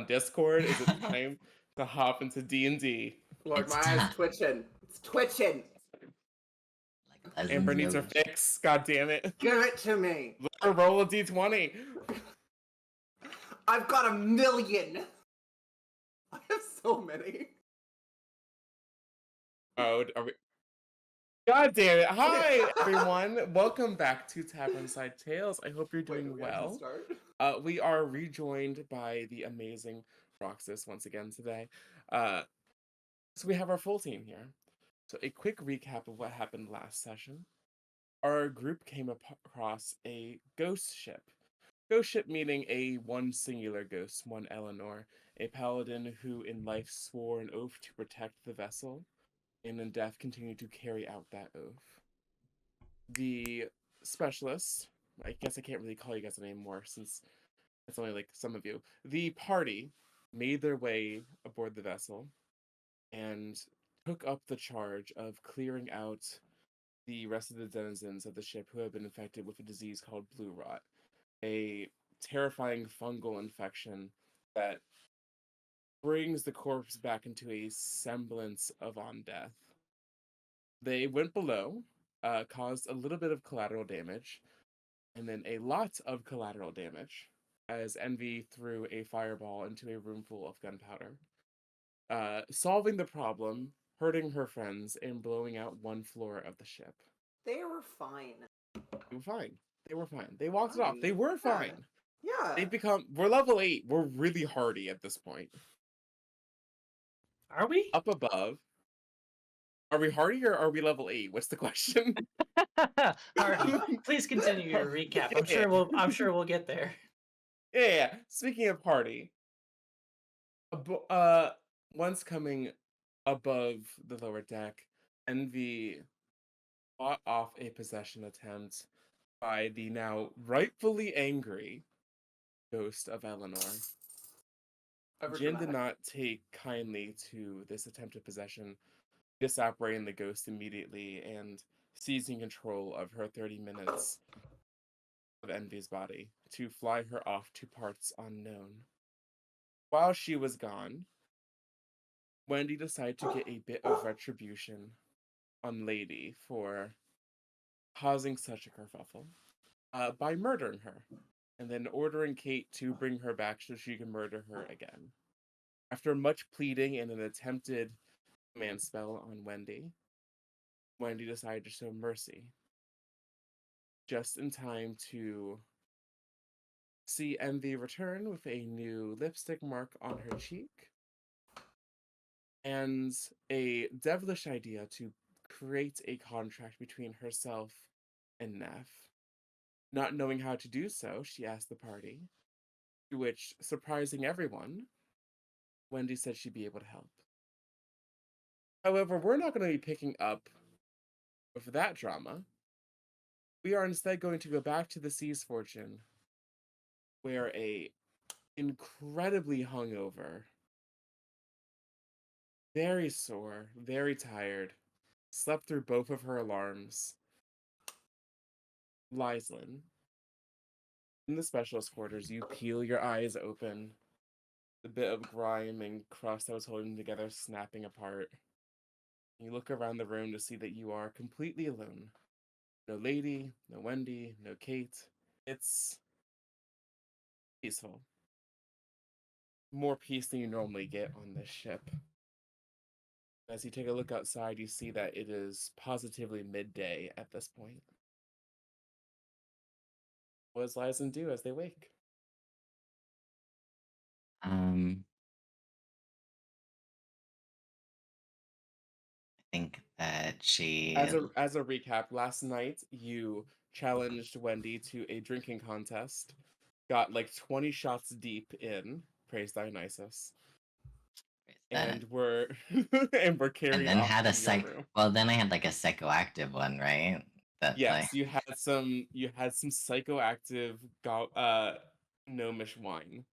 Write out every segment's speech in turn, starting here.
Discord? Is it time to hop into D&D? Lord, It's my eyes twitching. It's twitching. Like Amber Leslie's needs her nose. fix. God damn it. Give it to me. Let her roll a d20. I've got 1,000,000. I have so many. Oh, are we... God damn it. Hi, everyone. Welcome back to Tavernside Tales. I hope you're doing Wait, we actually well. start? We are rejoined by the amazing Roxas once again today. So we have our full team here. So a quick recap of what happened last session. Our group came across a ghost ship. Ghost ship meaning a one singular ghost, one Eleanor, a paladin who in life swore an oath to protect the vessel, and in death continued to carry out that oath. The specialist, I guess I can't really call you guys anymore since it's only like some of you. The party made their way aboard the vessel and took up the charge of clearing out the rest of the denizens of the ship who have been infected with a disease called blue rot, a terrifying fungal infection that brings the corpse back into a semblance of on death. They went below, caused a little bit of collateral damage, and then a lot of collateral damage as Envy threw a fireball into a room full of gunpowder, solving the problem, hurting her friends, and blowing out one floor of the ship. They were fine. They were fine. They were fine. They walked it off. They were fine. Yeah. We're level 8. We're really hardy at this point. Are we? Up above. Are we hardy or are we level 8? What's the question? Hardy. Please continue your recap. I'm sure we'll get there. Yeah. Speaking of hardy, once coming above the lower deck, Envy fought off a possession attempt by the now rightfully angry ghost of Eleanor. Jin did not take kindly to this attempted possession, disapparating the ghost immediately and seizing control of her 30 minutes of Envy's body to fly her off to parts unknown. While she was gone, Wendy decided to get a bit of retribution on Lady for causing such a kerfuffle by murdering her, and then ordering Kate to bring her back so she can murder her again. After much pleading and an attempted command spell on Wendy, Wendy decided to show mercy, just in time to see Envy return with a new lipstick mark on her cheek, and a devilish idea to create a contract between herself and Neff. Not knowing how to do so, she asked the party, to which, surprising everyone, Wendy said she'd be able to help. However, we're not going to be picking up with that drama. We are instead going to go back to the Sea's Fortune, where a incredibly hungover, very sore, very tired, slept through both of her alarms, Lyslin. In the specialist quarters, you peel your eyes open, the bit of grime and crust that was holding them together snapping apart. You look around the room to see that you are completely alone. No Lady, no Wendy, no Kate. It's peaceful. More peace than you normally get on this ship. As you take a look outside, you see that it is positively midday at this point. What does Lysin do as they wake? I think that she. As a recap, last night you challenged Wendy to a drinking contest, got like 20 shots deep in, praise Dionysus, and we're carrying. And then off had a to your room. Well, then I had like a psychoactive one, right? That Yes, you had some psychoactive gnomish wine.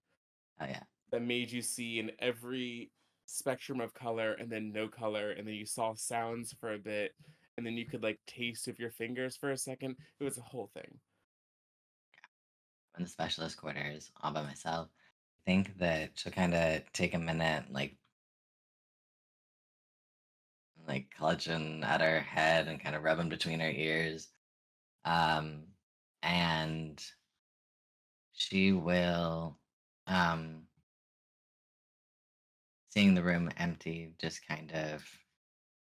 Oh yeah. That made you see in every spectrum of color and then no color, and then you saw sounds for a bit, and then you could like taste with your fingers for a second. It was a whole thing. In the specialist quarters, all by myself, think that she'll kind of take a minute, like clutching at her head and kind of rubbing between her ears. Um, and she will, um, seeing the room empty, just kind of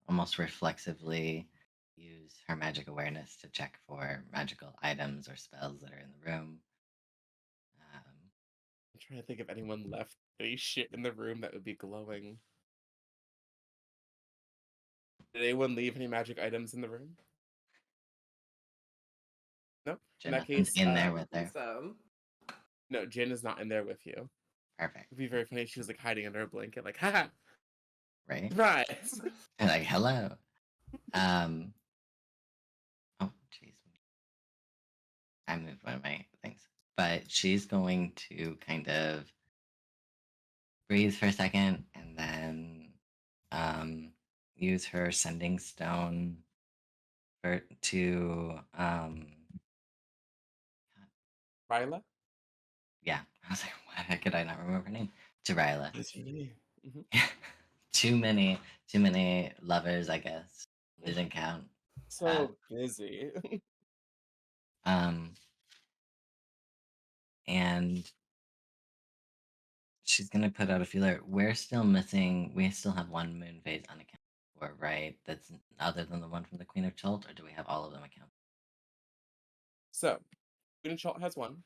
almost reflexively use her magic awareness to check for magical items or spells that are in the room. Um, I'm trying to think if anyone left any shit in the room that would be glowing. Did anyone leave any magic items in the room? No. In that Jonathan's case, in there I with think her. so. no, Jin is not in there with you. Perfect, It'd be very funny if she was like hiding under a blanket, like, haha, right? surprise. And like, hello. Um, oh, jeez. I moved one of my things. But she's going to kind of breathe for a second and then use her sending stone to Ryla? yeah. I was like, why could I not remember her name? To Ryla. Mhm. Too many lovers, I guess. Losing count. So busy. Um, and she's gonna put out a feeler. We're still missing. We still have one moon phase unaccounted for, right? That's other than the one from the Queen of Chult, or do we have all of them accounted? So, Queen of Chult has one.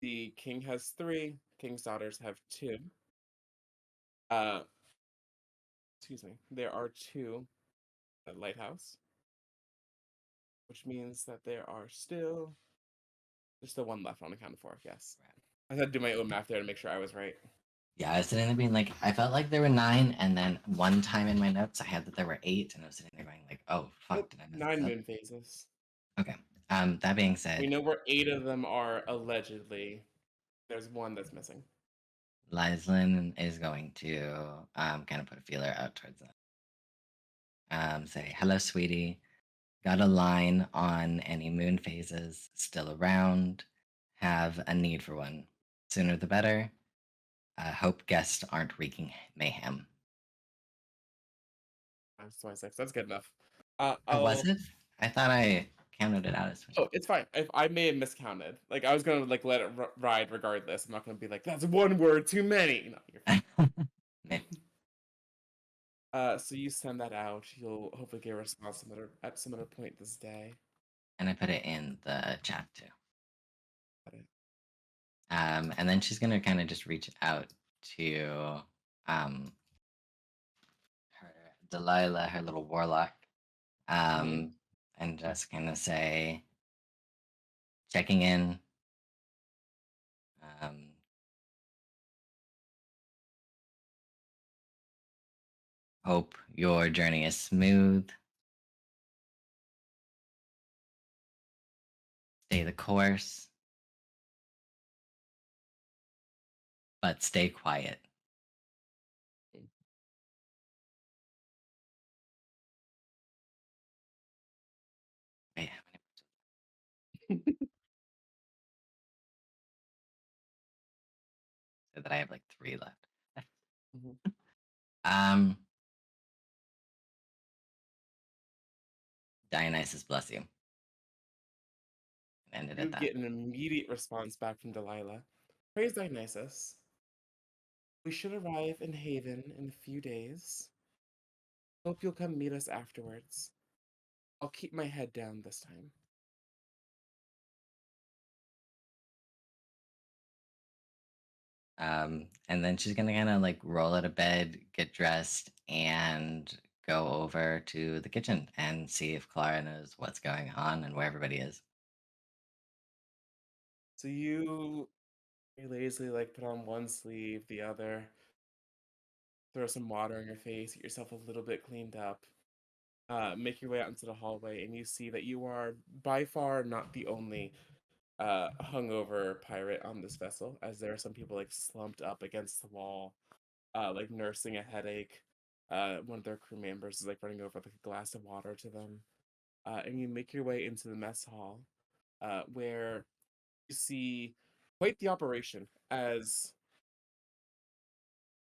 The king has 3. King's daughters have 2. Uh, excuse me. There are 2 at Lighthouse, which means that there are still there's still 1 left unaccounted for. Yes, I had to do my own math there to make sure I was right. Yeah, I was sitting there being like, I felt like there were 9, and then one time in my notes I had that there were 8, and I was sitting there going like, oh fuck, Nope, did I miss 9 this up? moon phases. Okay. That being We said, know where 8 of them are allegedly. There's 1 that's missing. Lyslin is going to kind of put a feeler out towards them. Say, hello, sweetie. Got a line on any moon phases still around. Have a need for one. Sooner the better. Hope guests aren't wreaking mayhem. That's 26. That's good enough. Oh, was I'll. it? I thought I counted it out as 20. Oh, it's fine. If I may have miscounted, like I was gonna like let it ride regardless. I'm not gonna be like that's 1 word too many. No, you're fine. Maybe. So you send that out. You'll hopefully get a response at some other point this day. And I put it in the chat too. Got it. And then she's gonna kind of just reach out to her Delilah, her little warlock, Mhm. and just kind of say, checking in. Um, hope your journey is smooth. Stay the course, but stay quiet. Wait, how many? So that I have like 3 left. Mhm. um, Dionysus, bless you. And ended You at that. get an immediate response back from Delilah. Praise Dionysus. We should arrive in Haven in a few days. Hope you'll come meet us afterwards. I'll keep my head down this time. And then she's gonna kind of like roll out of bed, get dressed, and go over to the kitchen and see if Clara knows what's going on and where everybody is. So you lazily like put on one sleeve, the other, throw some water in your face, get yourself a little bit cleaned up, make your way out into the hallway, and you see that you are by far not the only hungover pirate on this vessel, as there are some people like slumped up against the wall, like nursing a headache. One of their crew members is like running over like a glass of water to them. And you make your way into the mess hall, where you see quite the operation as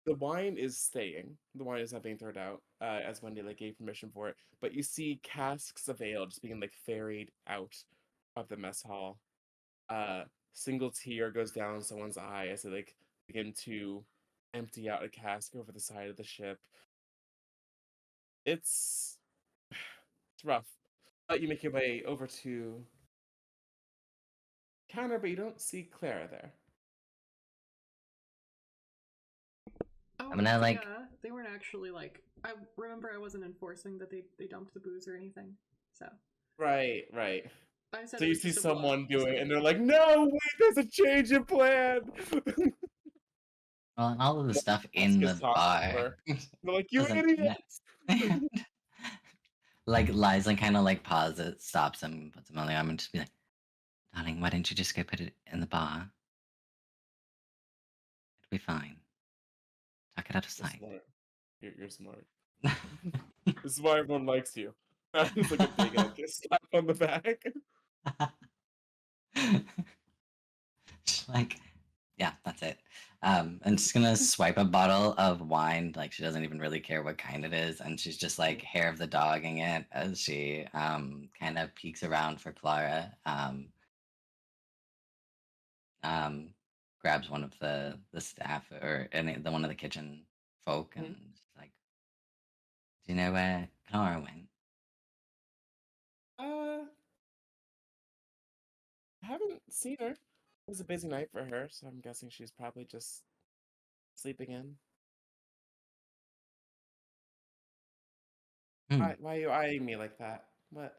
the wine is staying. The wine is not being thrown out, as Wendy like gave permission for it. But you see casks of ale just being like ferried out of the mess hall. Uh, Single tear goes down someone's eye as they like begin to empty out a cask over the side of the ship. It's it's rough. But you make your way over to counter, but you don't see Clara there. I'm gonna like they weren't actually like. I remember I wasn't enforcing that they dumped the booze or anything. So Right, right. I said So it you was see just a blowout, someone so- doing it, and they're like, "No, wait, there's a change in plan." well, all of the stuff Ask in his the talk bar over. They're like, "You doesn't idiots!" like Liza kind of like pauses, stops him, puts him on the arm, and just be like, "Darling, why don't you just go put it in the bar? It'll be fine. Tuck it out of You're sight." smart. You're smart. This is why everyone likes you. It's like a big slap on the back. She's like, yeah, that's it. And she's gonna swipe a bottle of wine, like she doesn't even really care what kind it is, and she's just like hair of the dogging it as she kind of peeks around for Clara. Grabs one of the staff or any the one of the kitchen folk, and Mhm. she's like, "Do you know where Clara went?" I haven't seen her. It was a busy night for her, so I'm guessing she's probably just sleeping in. Hmm. Why are you eyeing me like that? What?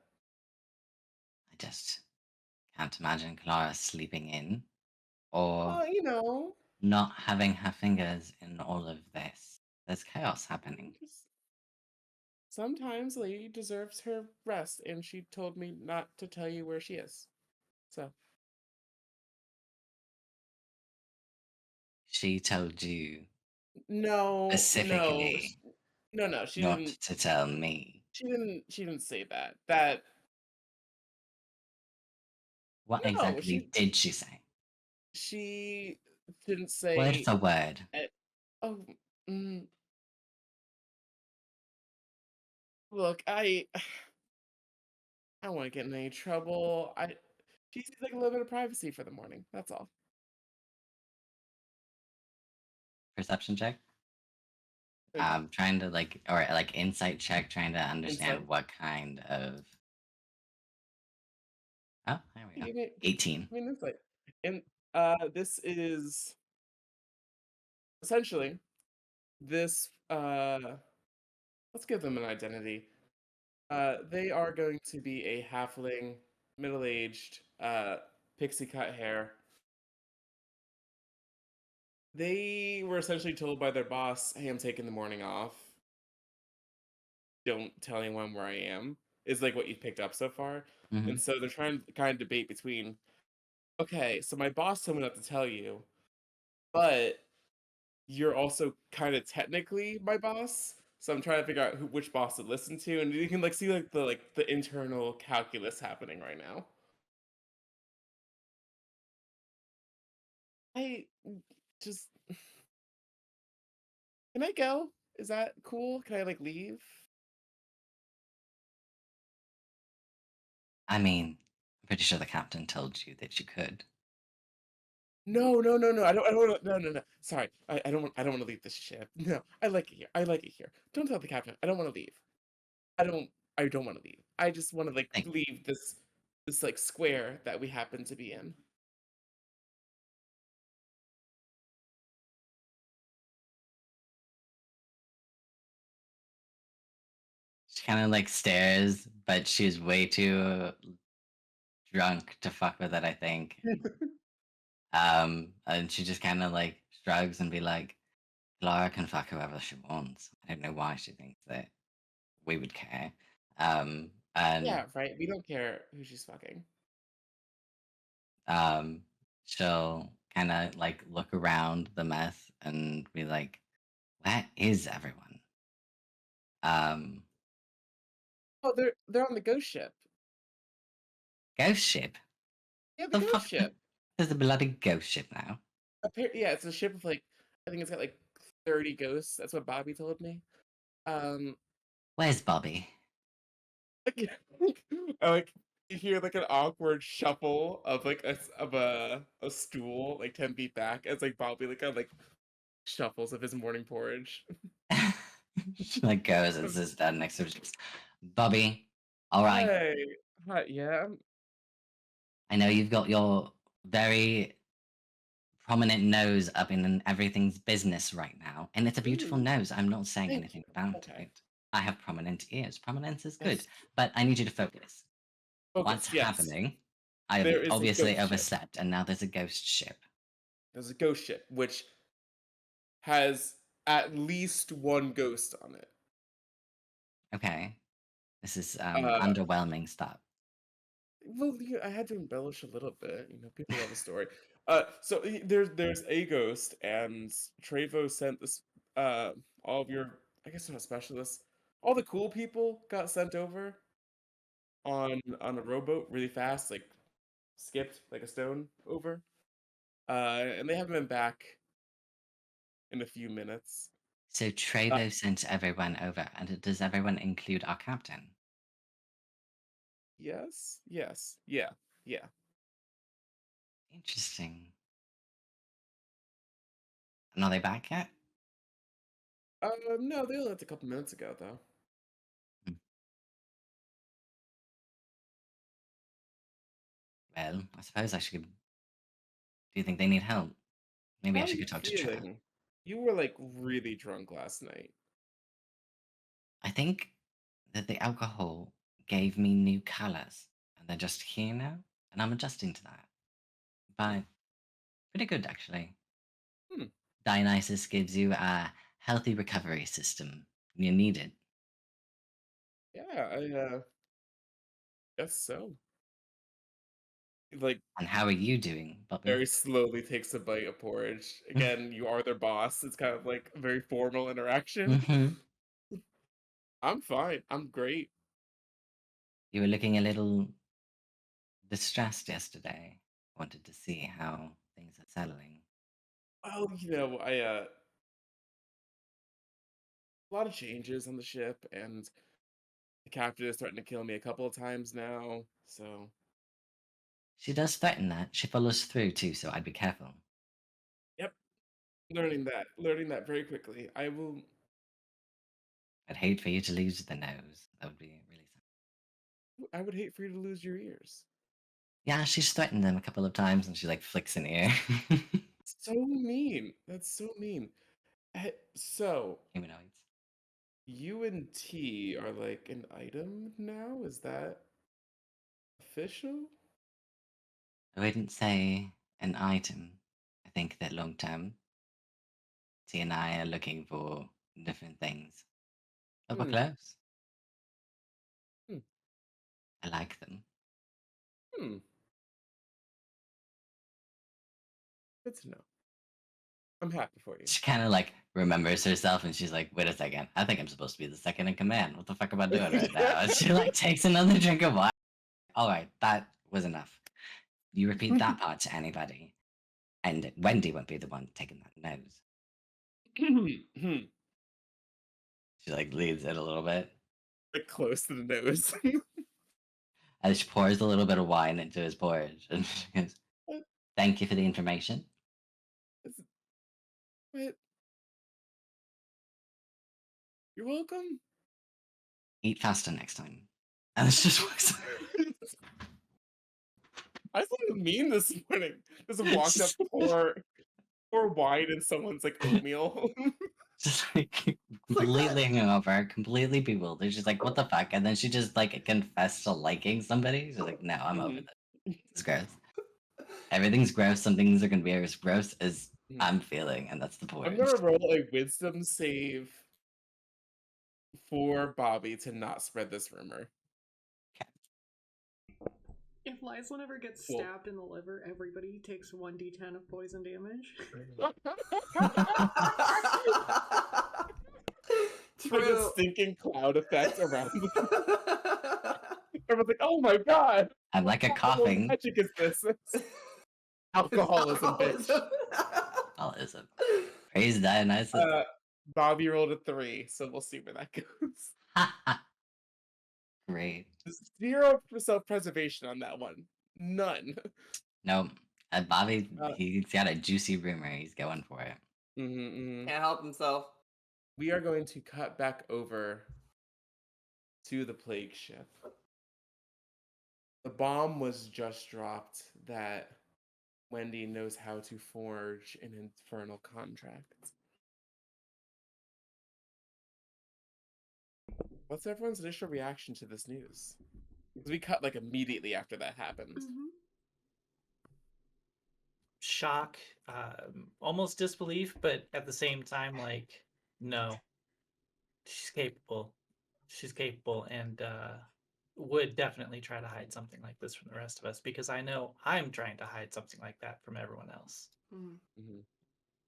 I just can't imagine Clara sleeping in or Well, you know, not having her fingers in all of this. There's chaos happening. just sometimes lady deserves her rest, and she told me not to tell you where she is. So, She told you no, no, specifically no, she not didn't. to tell me. She didn't say that. That What no, exactly did she say? she didn't Word say. for word. Oh, mm, look, I don't want to get in any trouble. She needs like a little bit of privacy for the morning. That's all. Perception check. Okay. Trying to like or like insight check, trying to understand Insight. what kind of. Oh, there we go. Give me, 18. give me an insight. And this is essentially this. Let's give them an identity. They are going to be a halfling, middle-aged, pixie cut hair. They were essentially told by their boss, "Hey, I'm taking the morning off. Don't tell anyone where I am," is like what you've picked up so far. Hmm. And so they're trying to kind of debate between, okay, so my boss told me not to tell you, but you're also kind of technically my boss. So I'm trying to figure out which boss to listen to, and you can like see like the internal calculus happening right now. I just can I go? Is that cool? Can I like leave? I mean, I'm pretty sure the captain told you that you could. No, no, no, no. I don't wanna, no, no, no. Sorry. I don't want to leave this ship. No. I like it here. I like it here. Don't tell the captain. I don't want to leave. I don't want to leave. I just want to like Thank leave this like square that we happen to be in. She kind of like stares, but she's way too drunk to fuck with it, I think. And she just kind of like shrugs and be like, Laura can fuck whoever she wants. I don't know why she thinks that we would care. And Yeah, right. We don't care who she's fucking. um, she'll kind of like look around the mess and be like, where is everyone? Um, Oh, they're on the ghost ship. Ghost ship? Yeah, the The ghost fuck? ship. There's a bloody ghost ship now. Yeah, it's a ship of like I think it's got like 30 ghosts. That's what Bobby told me. Um, Where's Bobby? like, like you hear like an awkward shuffle of like a stool like 10 feet back as like Bobby like kind of like shuffles of his morning porridge. She like goes and sits down next to her. She goes, Bobby, all right. Hey, hi, yeah, I know you've got your very prominent nose up in everything's business right now, and it's a beautiful ooh, nose. I'm not saying thank anything you. about Okay, it. I have prominent ears. Prominence is good, yes, but I need you to focus. What's focus. Yes, happening? I've there is a obviously ghost ship. overslept, and now there's a ghost ship. There's a ghost ship which has at least one ghost on it. Okay, this is Uh, underwhelming stuff. well, I had to embellish a little bit. You know, people love a story. So there's a ghost, and Trevo sent this. All of your, I guess, not specialists. All the cool people got sent over on a rowboat really fast, like skipped like a stone over. And they haven't been back in a few minutes. So Uh, Trevo sent everyone over, and does everyone include our captain? yes, yes, yeah, yeah. Interesting. And are they back yet? No, they left a couple minutes ago though. Hmm. Well, I suppose I should. Do you think they need help? Maybe I How are should you go talk to Tre. feeling? You were like really drunk last night. I think that the alcohol gave me new colors, and they're just here now, and I'm adjusting to that. Hmm. But pretty good, actually. Hmm. Dionysus gives you a healthy recovery system. You need it. Yeah, I guess so. Like And how are you doing, Bobby? very slowly takes a bite of porridge. Again, you are their boss. It's kind of like a very formal interaction. Hmm. I'm fine. I'm great. You were looking a little distressed yesterday. Wanted to see how things are settling. Oh, a lot of changes on the ship, and the captain is starting to kill me a couple of times now. So, She does threaten that. She follows through too, so I'd be careful. yep, learning that very quickly. I will. I'd hate for you to lose the nose. That would be really sad. I would hate for you to lose your ears. Yeah, she's threatened them a couple of times, and she like flicks an ear. So mean. That's so mean. So, Humanoids. you and T are like an item now? Is that official? I wouldn't say an item. I think that long term, T and I are looking for different things. But we're Hmm. close. Hmm. I like them. Hmm. Good to know. I'm happy for you. She kind of like remembers herself, and she's like, "Wait a second. I think I'm supposed to be the second in command. What the fuck am I doing right now?" And she like takes another drink of wine. All right, that was enough. You repeat that part to anybody, and Wendy won't be the one taking that nose. Hmm. She like leads it a little bit, Like close to the nose. and she pours a little bit of wine into his porridge, and she goes, What? "Thank you for the information. What? You're welcome. Eat faster next time." And it's just walks. I was something mean this morning. Just walked up, pour wine in someone's like oatmeal. Just like Like that. completely hungover, completely bewildered. She's like, "What the fuck?" And then she just like confessed to liking somebody. She's like, "No, I'm over Mhm. this. It's gross. Everything's gross. Some things are gonna be as gross as Mhm. I'm feeling, and that's the I'm point." gonna roll a wisdom save for Bobby to not spread this rumor. If Lyslin ever gets Cool. stabbed in the liver, everybody takes 1d10 of poison damage. Like a True. stinking cloud effect around them. Everyone's like, "Oh my god, I'm like a what level of coughing. magic is this?" It's alcoholism, bitch. Alcoholism. Alcoholism. Praise Dionysus. Bobby rolled a 3, so we'll see where that goes. Great. 0 self-preservation on that one. None. Nope. Bobby, Uh, he's got a juicy rumor. He's going for it. Can't help himself. We are going to cut back over to the plague ship. The bomb was just dropped that Wendy knows how to forge an infernal contract. What's everyone's initial reaction to this news? Because we cut like immediately after that happened. Mhm. Shock, almost disbelief, but at the same time, like, no, she's capable. She's capable, and would definitely try to hide something like this from the rest of us because I know I'm trying to hide something like that from everyone else. Mhm. Mm-hmm.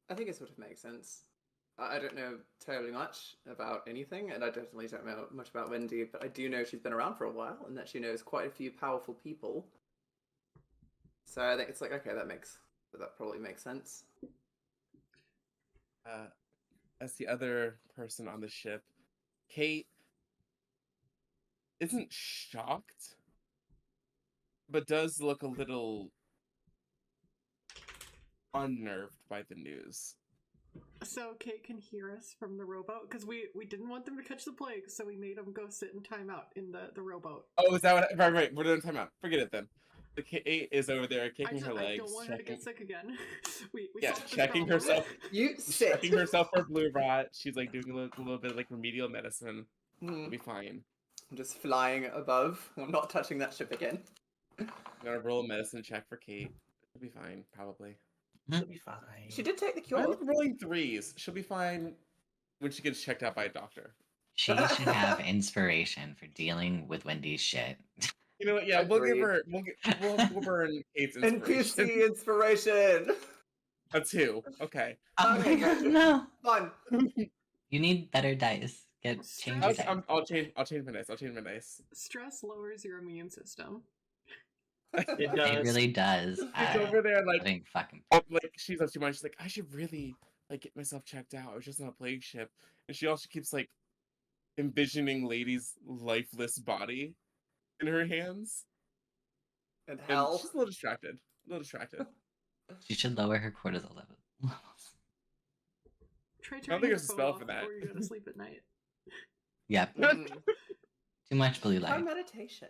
I think it sort of makes sense. I don't know terribly much about anything, and I definitely don't know much about Wendy, but I do know she's been around for a while and that she knows quite a few powerful people. So I think it's like, okay, that probably makes sense. As the other person on the ship, Kate isn't shocked, but does look a little unnerved by the news. So Kate can hear us from the rowboat because we didn't want them to catch the plague, so we made them go sit in timeout in the rowboat. Oh, is that what? Right. We're doing timeout. Forget it then. The Kate is over there kicking her I legs. don't want her to get sick again. we Yeah, solved this checking problem. herself. You sit. Checking herself for blue rot. She's like doing a little bit of like remedial medicine. It'll be fine. I'm just flying above. I'm not touching that ship again. I'm gonna roll a medicine check for Kate. It'll be fine, probably. She'll be fine. She did take the I'm cure. rolling 3s. She'll be fine when she gets checked out by a doctor. She should have inspiration for dealing with Wendy's shit. You know what? Yeah, we'll give Agreed. her. We'll burn Kate's inspiration. NPC inspiration. A 2. Okay. Okay, good. No. Fun. You need better dice. Change your dice. I'll change my dice. I'll change my dice. Stress lowers your immune system. It It does. really does. She's over there I like think fucking. she's up too much. She's like, I should really like get myself checked out. I was just on a plague ship, and she also keeps like envisioning Lady's lifeless body in her hands. And And hell. she's a little distracted. A little distracted. She should lower her cortisol level. Try I don't turning think your there's a phone spell off for that. before you go to sleep at night. Yep. Mm. Too much blue Try light. meditation.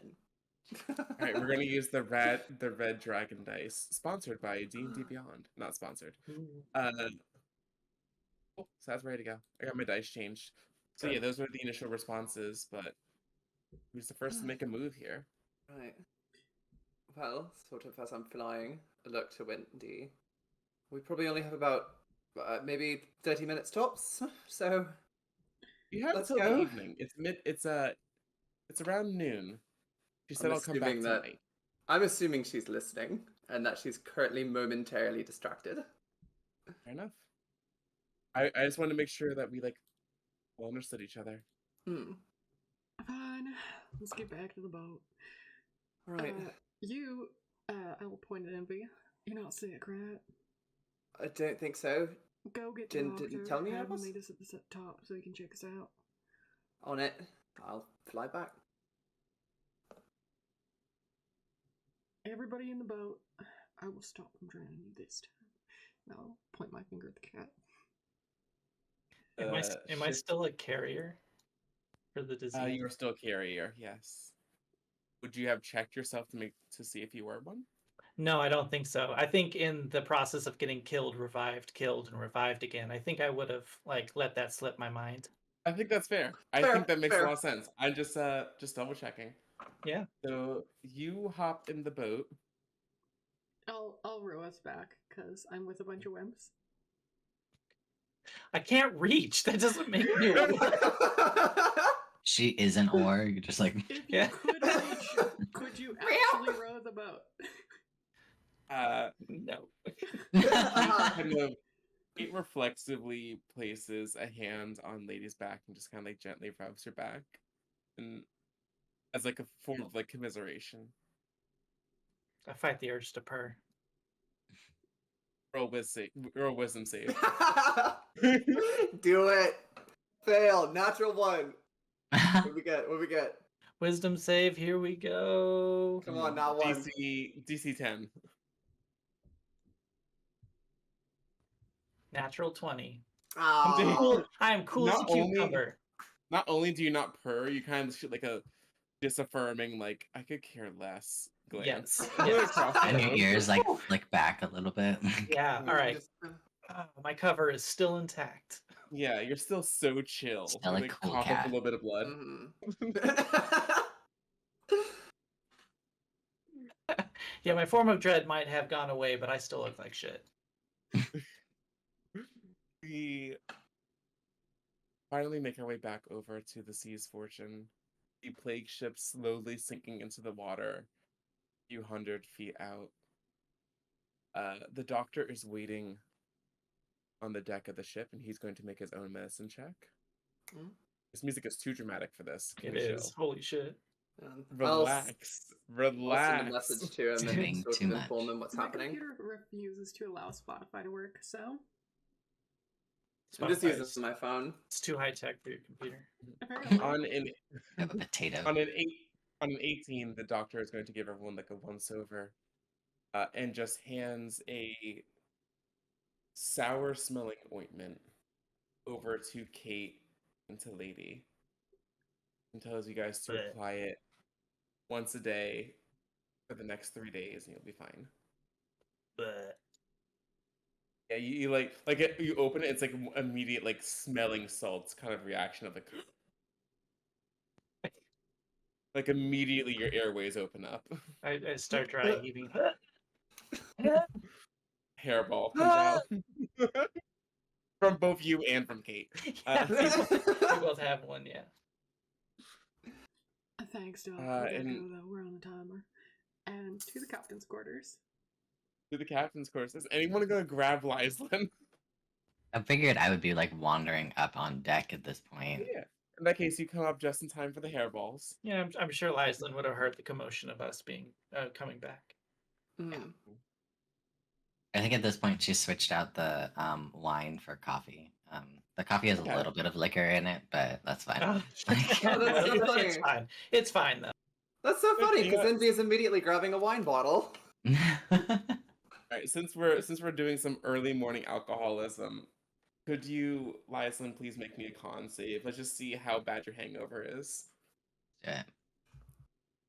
All right, we're gonna use the red dragon dice, sponsored by D&D Beyond. Not sponsored. Oh, so that's ready to go. I got my dice changed. So yeah, those were the initial responses, but who's the first to make a move here? Right. Well, sort of as I'm flying, I look to Wendy. We probably only have about maybe 30 minutes tops, so You have Let's till the go. evening. It's around noon. She said I'm I'll come back assuming that- tonight. I'm assuming she's listening and that she's currently momentarily distracted. Fair enough. I just wanted to make sure that we like well understood each other. Fine. Let's get back to the boat. Right. I will point at Envy. You're not sick, right? I don't think so. Go get the Didn't doctor. tell me I have him was? meet us at the top so he can check us out. On it. I'll fly back. Everybody in the boat. I will stop from drowning you this time. And I'll point my finger at the cat. Am I still a carrier for the disease? You are still a carrier, yes. Would you have checked yourself to see if you were one? No, I don't think so. I think in the process of getting killed, killed, and revived again, I think I would have like let that slip my mind. I think that's fair. I Fair, think that makes a fair. lot of sense. I'm just double checking. Yeah. So you hop in the boat. I'll row us back because I'm with a bunch of wimps. I can't reach. That doesn't make me. She is an oar. You're just like. If you Yeah. could reach, could you actually row the boat? No. Kind of it reflexively places a hand on Lady's back and just kind of like gently rubs her back, and as like a form of like commiseration. I fight the urge to purr. Roll wisdom save. Do it. Fail. Natural 1. What we get? What we get? Wisdom save. Here we go. Come on, not 1. DC 10. Natural 20. Oh. I'm cool as a Not only- cucumber. Not only do you not purr, you kind of shoot like a disaffirming, like, I could care less glance. Yes. Really Yes. across the And your room. ears like flick back a little bit. Yeah. All right. My cover is still intact. Yeah, you're still so chill. Still You, a like, cool cough up cat. a little bit of blood. Yeah, my form of dread might have gone away, but I still look like shit. We finally make our way back over to the Sea's Fortune. The plague ship slowly sinking into the water, a few 100 feet out. The doctor is waiting on the deck of the ship, and he's going to make his own medicine check. Mm. This music is too dramatic for this. Can It we is. chill? Holy shit. Relax. I'll send a Relax. message to him Doing and sort too of much. inform him what's My happening. computer refuses to allow Spotify to work, so I'm just Spotify's- using my phone. It's too high tech for your computer. apparently. On an I have a potato. on an 18, the doctor is going to give everyone like a once over, and just hands a sour smelling ointment over to Kate and to Lady, and tells you guys to Blech. apply it once a day for the next 3 days, and you'll be fine. But Yeah, you you open it, it's like immediate like smelling salts kind of reaction of like like immediately your airways open up. I start dry heaving. Hairball comes out from both you and from Kate. Yeah, we both have one, yeah. Thanks, Doc. Uh, We gotta and- go, though. We're on the timer. And to the captain's quarters. To the captain's course. Is anyone gonna grab Lyslin? I figured I would be like wandering up on deck at this point. Yeah. In that case, you come up just in time for the hairballs. Yeah, I'm sure Lyslin would have heard the commotion of us being coming back. Mm. I think at this point she switched out the wine for coffee. The coffee has Okay. a little bit of liquor in it, but that's fine. Oh, that's so funny. it's fine. It's fine though. That's so funny because Yeah. Envy is immediately grabbing a wine bottle. Alright, since we're doing some early morning alcoholism, could you, Lyslin, please make me a con save? Let's just see how bad your hangover is. Yeah.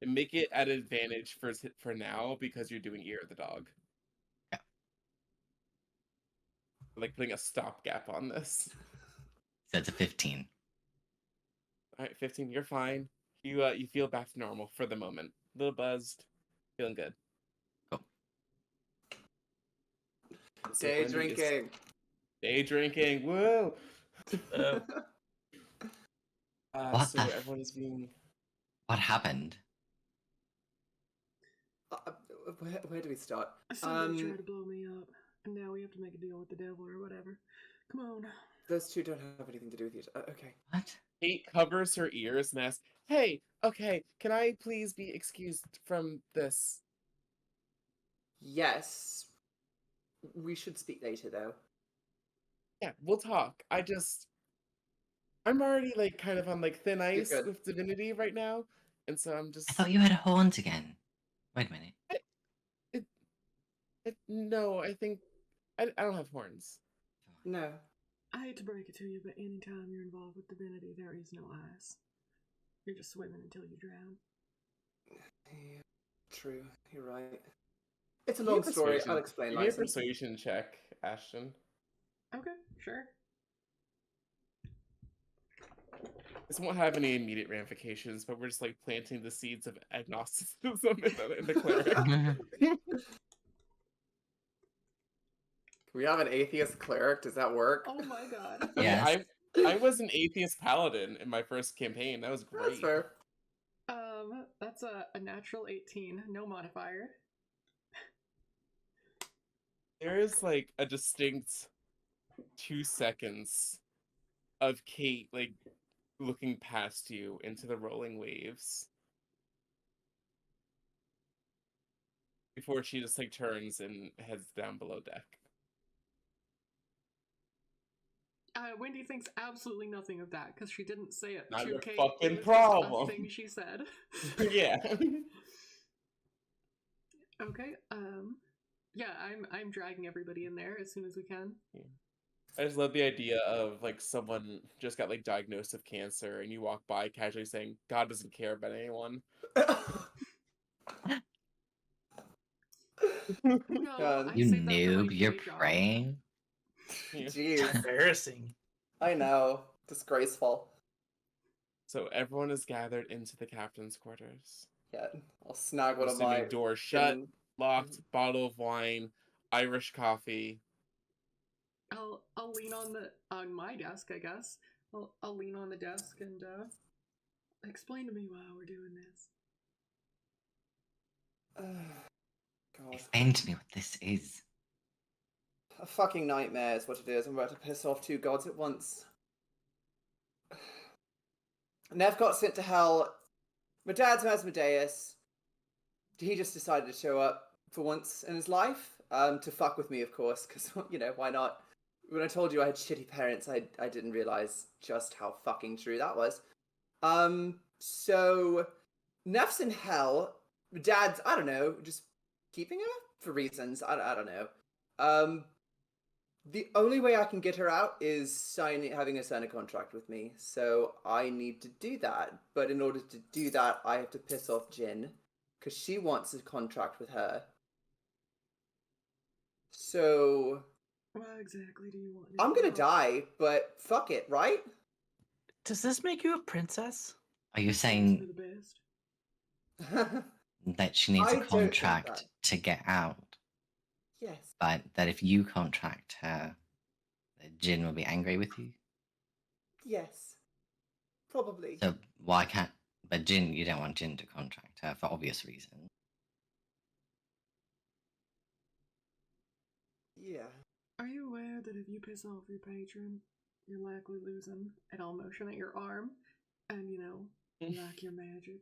And make it at advantage for now because you're doing Ear of the Dog. Yeah. Like putting a stopgap on this. So it's a 15. Alright, 15, you're fine. You feel back to normal for the moment. A little buzzed, feeling good. Cool. So Day Wendy is- drinking. Day drinking, woo! Uh, What So the- everyone is being... What happened? Where do we start? Somebody tried to blow me up. And now we have to make a deal with the devil or whatever. Come on. Those two don't have anything to do with each other. Okay. What? Kate covers her ears and asks, "Hey, okay, can I please be excused from this?" Yes. We should speak later, though. Yeah, we'll talk. I'm already like kind of on like thin ice good. with divinity right now, and so I'm just I thought you had horns again. Wait a minute. no, I think I don't have horns. No. I hate to break it to you, but anytime you're involved with divinity, there is no eyes. You're just swimming until you drown. Yeah, true. You're right. It's a Give me long story. persuasion. I'll explain Give me a later. persuasion check, Ashton. Okay, sure. This won't have any immediate ramifications, but we're just like planting the seeds of agnosticism in the cleric. We have an atheist cleric. Does that work? Oh my god. Yes. I was an atheist paladin in my first campaign. That was great. That's fair. That's a natural 18, no modifier. There is like a distinct 2 seconds of Kate like looking past you into the rolling waves before she just like turns and heads down below deck. Wendy thinks absolutely nothing of that because she didn't say it Not to your Kate. fucking It was just problem. a thing she said. Yeah. Okay. Yeah, I'm dragging everybody in there as soon as we can. I just love the idea of like someone just got like diagnosed with cancer and you walk by casually saying, God doesn't care about anyone. No, God. I You saved that for my noob, you're day job. praying? Yeah. Jeez. Embarrassing. I know. Disgraceful. So everyone is gathered into the captain's quarters. Yeah, I'll snag one of Assuming my doors shut, gin- locked, bottle of wine, Irish coffee. I'll lean on my desk, I guess. I'll lean on the desk and explain to me why we're doing this. God. Explain to me what this is. A fucking nightmare is what it is. I'm about to piss off two gods at once. Nev got sent to hell. My dad's Asmodeus. He just decided to show up for once in his life. To fuck with me, of course, because, you know, why not? When I told you I had shitty parents, I didn't realize just how fucking true that was. So Neff's in hell. Dad's, I don't know, just keeping her for reasons. I don't know. The only way I can get her out is having her sign a contract with me. So I need to do that. But in order to do that, I have to piss off Jin, because she wants a contract with her. So Why exactly do you want? I'm gonna out? die, but fuck it, right? Does this make you a princess? Are you Seems saying to be the best. that she needs I a don't think contract that. to get out, Yes. but that if you contract her, that Jin will be angry with you? Yes. Probably. So why can't... But Jin, you don't want Jin to contract her for obvious reasons. Yeah. Are you aware that if you piss off your patron, you're likely losing? And I'll motion at your arm, and you know, lack your magic.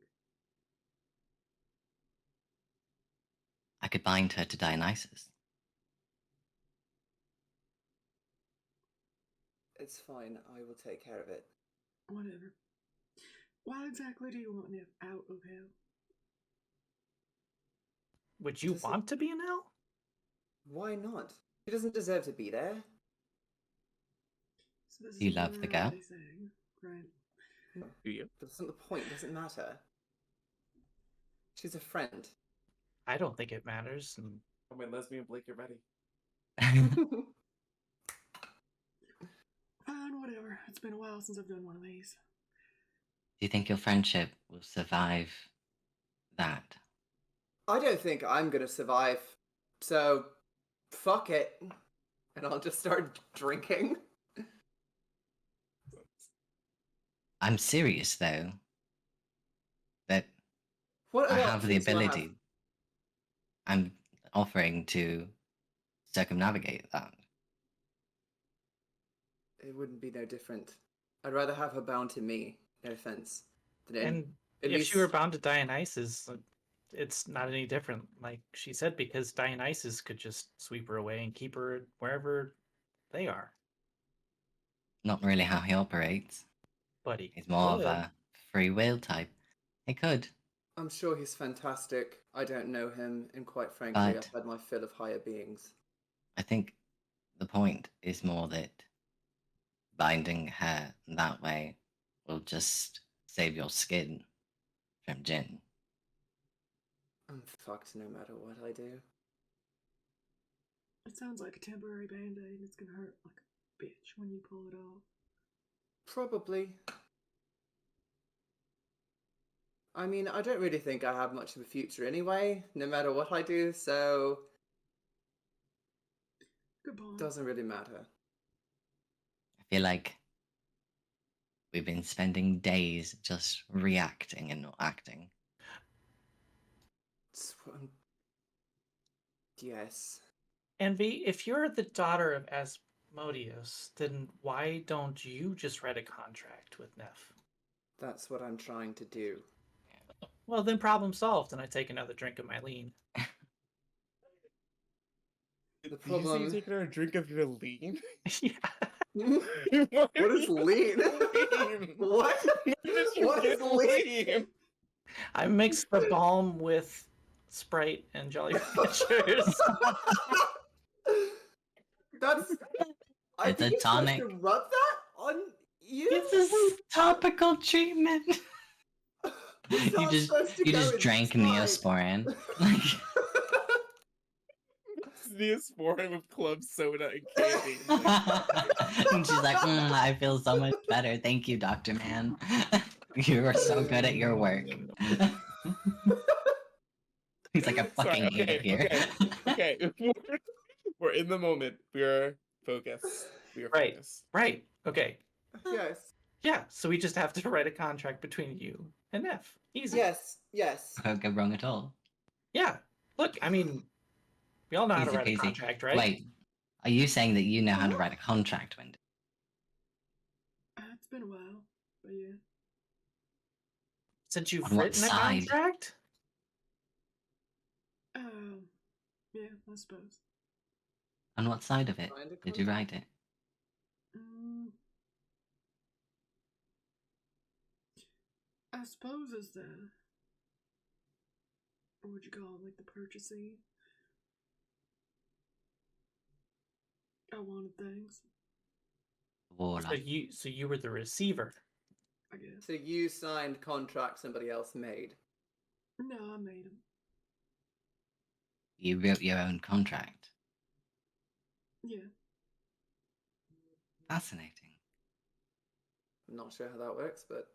I could bind her to Dionysus. It's fine. I will take care of it. Whatever. Why exactly do you want Nip out of hell? Would you Does it- want to be in hell? Why not? She doesn't deserve to be there. So this You is love the girl? already saying, right? Do you? But that's not the point. It doesn't matter. She's a friend. I don't think it matters. And Oh, my lesbian Blake, you're ready. Fine, whatever. It's been a while since I've done one of these. Do you think your friendship will survive that? I don't think I'm gonna survive. So, fuck it. And I'll just start drinking. I'm serious though. That What I other have the options do I have? ability. I'm offering to circumnavigate that. It wouldn't be no different. I'd rather have her bound to me, no offense. Than and at if she were least- bound to Dionysus, it's not any different. Like she said, because Dionysus could just sweep her away and keep her wherever they are. Not really how he operates. Buddy, He's more of could. a free will type. He could. I'm sure he's fantastic. I don't know him, and quite frankly, But- I've had my fill of higher beings. I think the point is more that binding her that way will just save your skin from Jin. I'm fucked no matter what I do. It sounds like a temporary band-aid and it's gonna hurt like a bitch when you pull it off. Probably. I mean, I don't really think I have much of a future anyway, no matter what I do, so Good point. it doesn't really matter. I feel like we've been spending days just reacting and not acting. It's what I'm- Yes. Envy, if you're the daughter of Asmodeus, then why don't you just write a contract with Neff? That's what I'm trying to do. Well, then problem solved, and I take another drink of my lean. The Did you say you problem- taking a drink of your lean? Yeah. What is lean? What? Where did you What is get lean? lean? I mixed the balm with Sprite and Jolly Ranchers. That's. I It's think a you're supposed tonic. to rub that on you. It's a topical treatment. It's You not just supposed to you go just drank inside. Neosporin. Like Neosporin with club soda and candy. and she's like, I feel so much better. Thank you, Dr. Man. You are so good at your work. He's like, I fucking hate it here. Okay. We're in the moment. We're focused. We are Right. focused. Right. Okay. Yes. Yeah. So we just have to write a contract between you and F. Easy. Yes. Yes. Can't go wrong at all. Yeah. Look, I mean, we all know how to Easy write a peasy. contract, right? Wait, are you saying that you know how to write a contract, Wendy? It's been a while, but yeah. Since you've On what written a side? contract? Yeah, I suppose. On what side of it Signed a did you write it? Mm, I suppose as the what would you call it, like the purchasing. I wanted things, Warlock. So you were the receiver. I guess. So you signed contract somebody else made. No, I made them. You wrote your own contract. Yeah. Fascinating. I'm not sure how that works, but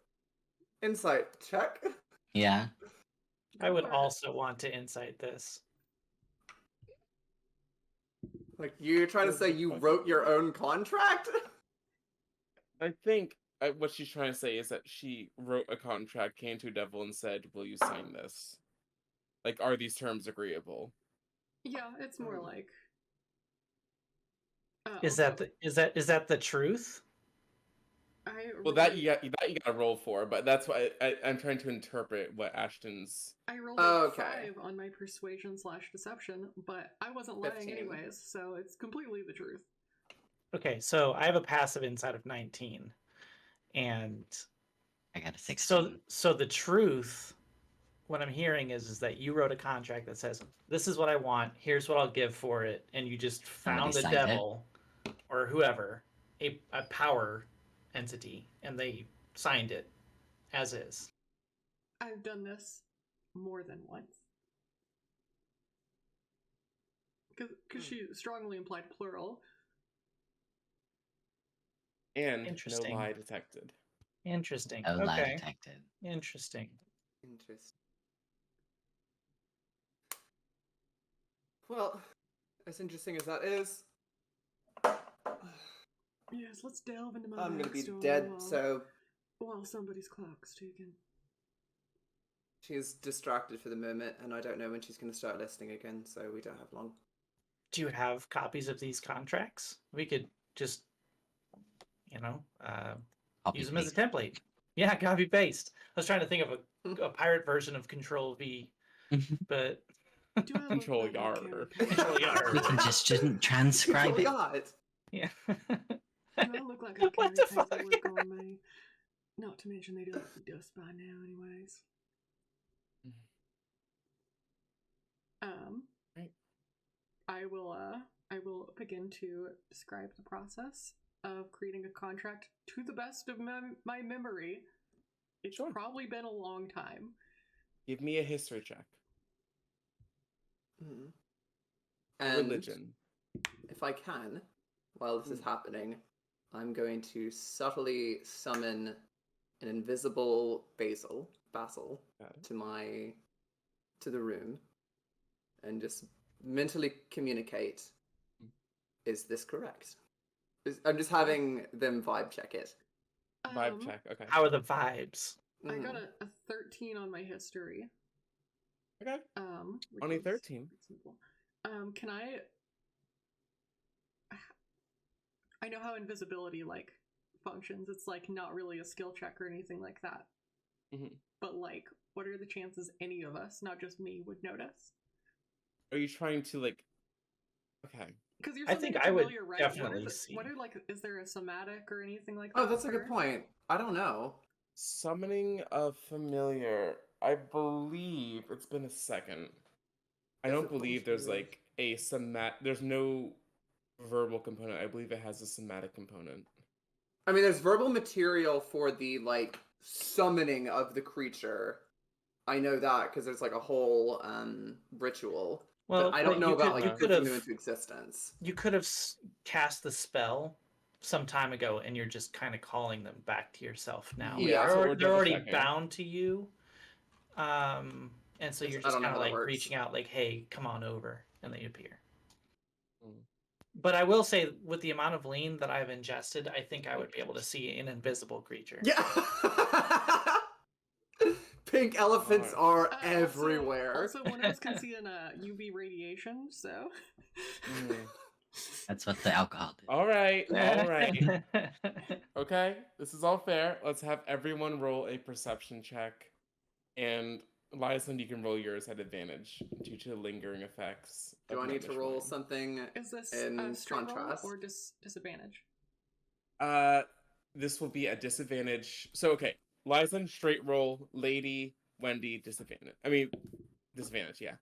insight check. Yeah. I would also want to insight this. Like you're trying to say you wrote your own contract? I think what she's trying to say is that she wrote a contract, came to Devil, and said, "Will you sign this? Like, are these terms agreeable?" Yeah, it's more like. Is that the truth? Well, that you got to roll for, but that's why I'm trying to interpret what Ashton's. I rolled Okay. 5 on my persuasion/deception, but I wasn't lying 15. anyways, so it's completely the truth. Okay, so I have a passive insight of 19. And I got a 16. so the truth, what I'm hearing is that you wrote a contract that says, this is what I want, here's what I'll give for it, and you just found the signed it. devil or whoever, a power entity, and they signed it as is. I've done this more than once. Because she strongly implied plural. And no Interesting. lie detected. Interesting. No lie Okay. detected. Interesting. Interesting. Well, as interesting as that is, Yes, let's delve into my I'm gonna be backstory dead, while, so while somebody's clock's ticking. she's distracted for the moment, and I don't know when she's gonna start listening again, so we don't have long. Do you have copies of these contracts? We could just, Copy use them as a paste. template. Yeah, copy paste. I was trying to think of a pirate version of Control V, but Do I look Control like I Yar. carry Control Yar. We can just transcribe Oh it. God! yeah. Do I look like I carry What the fuck? paperwork on me? Not to mention they'd have the dust by now, anyways. Right. I will begin to describe the process of creating a contract to the best of my memory. It's Sure. probably been a long time. Give me a history check. Mhm. And Religion. if I can, while this is happening, I'm going to subtly summon an invisible basil Got it. to the room, and just mentally communicate. Is this correct? I'm just having them vibe check it. Vibe check. Okay. How are the vibes? I got Mhm. a 13 on my history. Okay. Which Only was 13. pretty simple. Can I know how invisibility like functions. It's like not really a skill check or anything like that. Mhm. But like, what are the chances any of us, not just me, would notice? Are you trying to like? Okay. Because you're I something think I would familiar, right? definitely What see. are like? Is there a somatic or anything like that? Oh, that's a for good her? point. I don't know. Summoning a familiar. I believe it's been a second. I don't Physical believe there's materials. like a there's no verbal component. I believe it has a somatic component. I mean, there's verbal material for the like summoning of the creature. I know that because there's like a whole ritual, but Well, I don't but know about you like could putting them into existence. you could have cast the spell some time ago, and you're just kind of calling them back to yourself now. Like, Yeah. so we're they're double already checking. bound to you, and so you're I just don't know kind of how that like works. reaching out, like, "Hey, come on over," and they appear. Mm. But I will say, with the amount of lean that I've ingested, I think I would be able to see an invisible creature. Yeah. Pink elephants Alright. are everywhere. Also, one of us can see in UV radiation, so. Mm. That's what the alcohol did. All right. Okay, this is all fair. Let's have everyone roll a perception check, and Lyson, you can roll yours at advantage due to the lingering effects. Do of I need to Gnomish roll wine. something Is this in straight roll contrast? or disadvantage? This will be a disadvantage. So okay, Lyson straight roll, Lady Wendy disadvantage. I mean, disadvantage, yeah.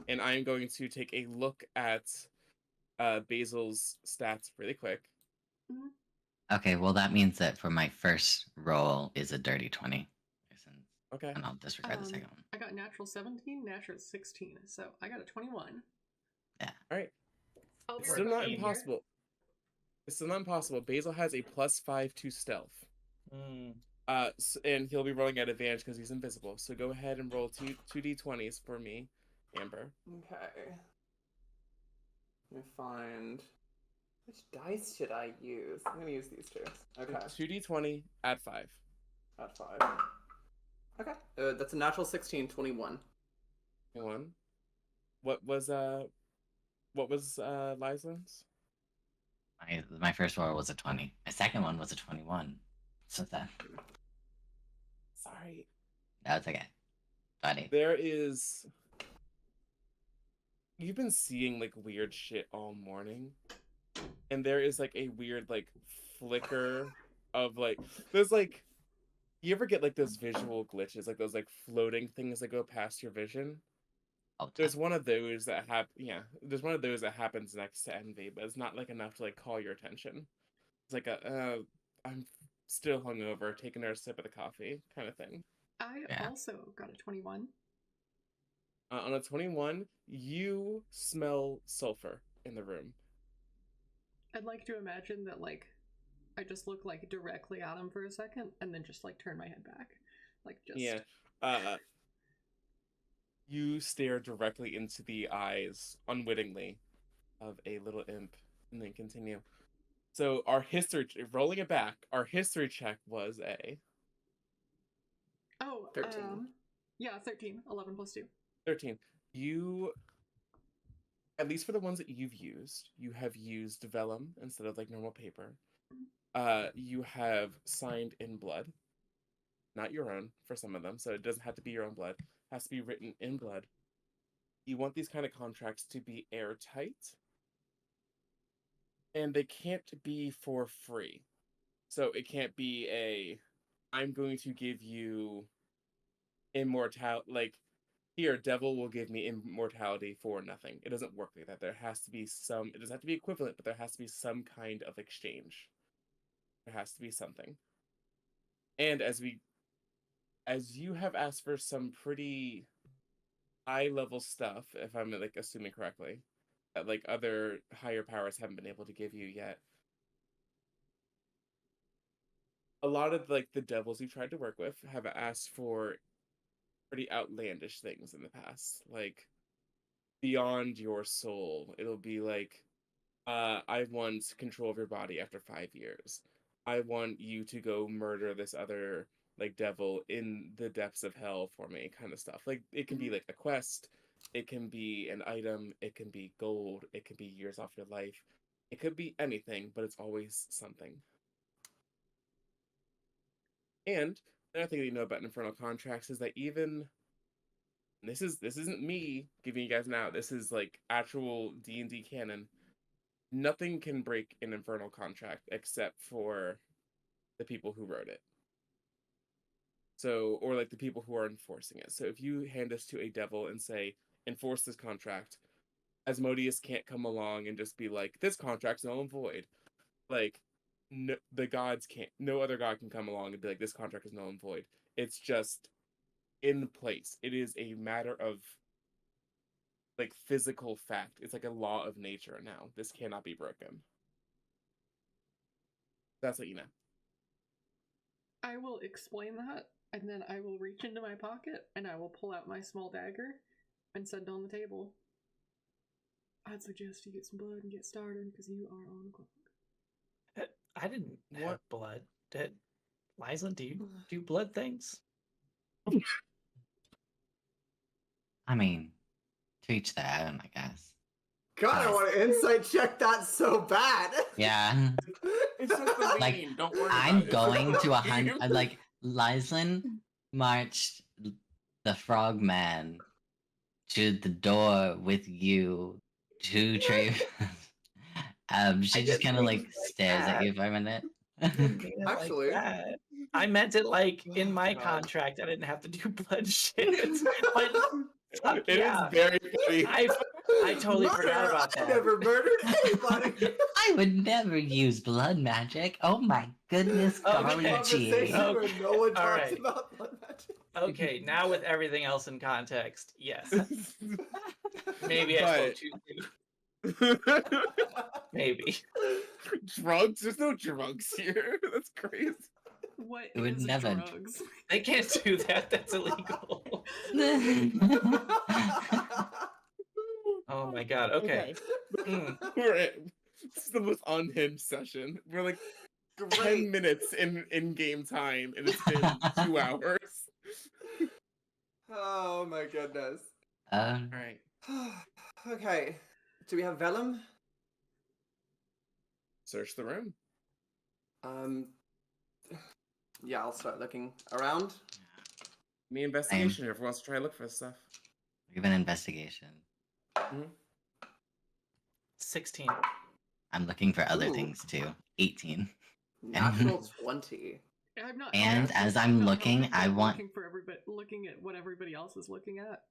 And I'm going to take a look at Basil's stats really quick. Okay, well that means that for my first roll is a dirty 20. Okay. And I'll disregard the second one. I got natural 17, natural 16, so I got a 21. Yeah. All right. I'll be It's right still back not in here. impossible. It's still not impossible. Basil has a +5 to stealth. And he'll be rolling at advantage because he's invisible. So go ahead and roll two d20s for me, Amber. Okay. Let me find. Which dice should I use? I'm gonna use these two. Okay. 2d20, add 5. Add 5. Okay. That's a natural 16, 21. 1. What was Lyson's? My first roll was a 20. My second one was a 21. So that Sorry. was okay. 20. There is. You've been seeing like weird shit all morning, and there is like a weird like flicker of like there's like you ever get like those visual glitches, like those like floating things that go past your vision? Oh, There's one of those that there's one of those that happens next to Envy, but it's not like enough to like call your attention. It's like I'm still hungover, taking a sip of the coffee kind of thing. I Yeah. also got a 21. On a 21, you smell sulfur in the room. I'd like to imagine that, like, I just look, like, directly at him for a second, and then just, like, turn my head back. Like, just... Yeah. You stare directly into the eyes, unwittingly, of a little imp, and then continue. So our rolling it back, our history check was a... Oh, 13. Yeah, 13. 11 plus 2. 13. You, at least for the ones that you've used, you have used vellum instead of like normal paper. You have signed in blood, not your own for some of them, so it doesn't have to be your own blood. It has to be written in blood. You want these kind of contracts to be airtight, and they can't be for free. So it can't be I'm going to give you immortality, like, here, devil will give me immortality for nothing. It doesn't work like that. It doesn't have to be equivalent, but there has to be some kind of exchange. There has to be something. And as you have asked for some pretty high level stuff, if I'm like assuming correctly, that like other higher powers haven't been able to give you yet. A lot of like the devils you tried to work with have asked for pretty outlandish things in the past, like beyond your soul. It'll be like, I want control of your body after 5 years. I want you to go murder this other like devil in the depths of hell for me, kind of stuff. Like it can be like a quest, it can be an item, it can be gold, it can be years off your life. It could be anything, but it's always something. And another thing that you know about infernal contracts is that even this isn't me giving you guys now. This is like actual D&D canon. nothing can break an infernal contract except for the people who wrote it. So, or like the people who are enforcing it. So if you hand this to a devil and say, enforce this contract, Asmodeus can't come along and just be like, this contract's null and void. Like, no, the gods can't, no other god can come along and be like, this contract is null and void. It's just in place. It is a matter of like physical fact. It's like a law of nature now. This cannot be broken. That's what you know. I will explain that, and then I will reach into my pocket and I will pull out my small dagger and set it on the table. I'd suggest you get some blood and get started because you are on the clock. I didn't What? have blood. Liza, do you do blood things? I mean, to each their own, I guess. God, I want to insight check that so bad. Yeah. It's just the Like, lean. Don't worry I'm about it. going to It's just the 100. lean. Like, Lyslin marched the frogman to the door with you to Traven. She just kind of like stares at you for a minute. Actually- I meant it like in Oh, my God. contract. I didn't have to do blood shit. But fuck It is yeah. very funny. I totally forgot about I that. never murdered anybody. I would never use blood magic. Oh my goodness, Okay. Garlic Conversation Okay. where no one All talks right. about blood magic. Okay, now with everything else in context, yes. Maybe I spoke But- too soon. Maybe. Drugs? There's no drugs here. That's crazy. What It would is never- drugs? They can't do that. That's illegal. Oh my god. Okay. Mm. We're in. This is the most unhinged session. We're like 10 Great. minutes in game time, and it's been 2 hours. Oh my goodness. All right. Okay. Do we have vellum? Search the room. Yeah, I'll start looking around. Me investigation here if wants to try to look for stuff. Give an investigation. 16. I'm looking for other Ooh. things too. 18. Natural 20. I'm not. And I'm as I'm not looking, helping, I but want- looking for everybody, looking at what everybody else is looking at.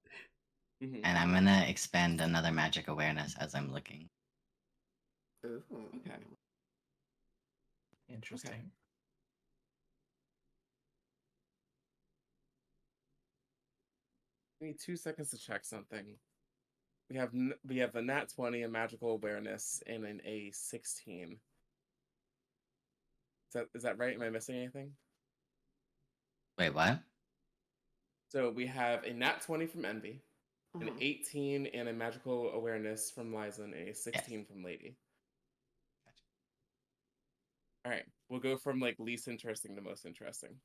Mhm. And I'm gonna expend another magic awareness as I'm looking. Ooh. Okay. Interesting. Give me 2 seconds to check something. We have a nat 20, a magical awareness, and an A16. Is that right? Am I missing anything? Wait, what? So we have a nat 20 from Envy, an Mhm. 18 and a magical awareness from Liza, and a 16 from Lady. All right, we'll go from like least interesting to most interesting.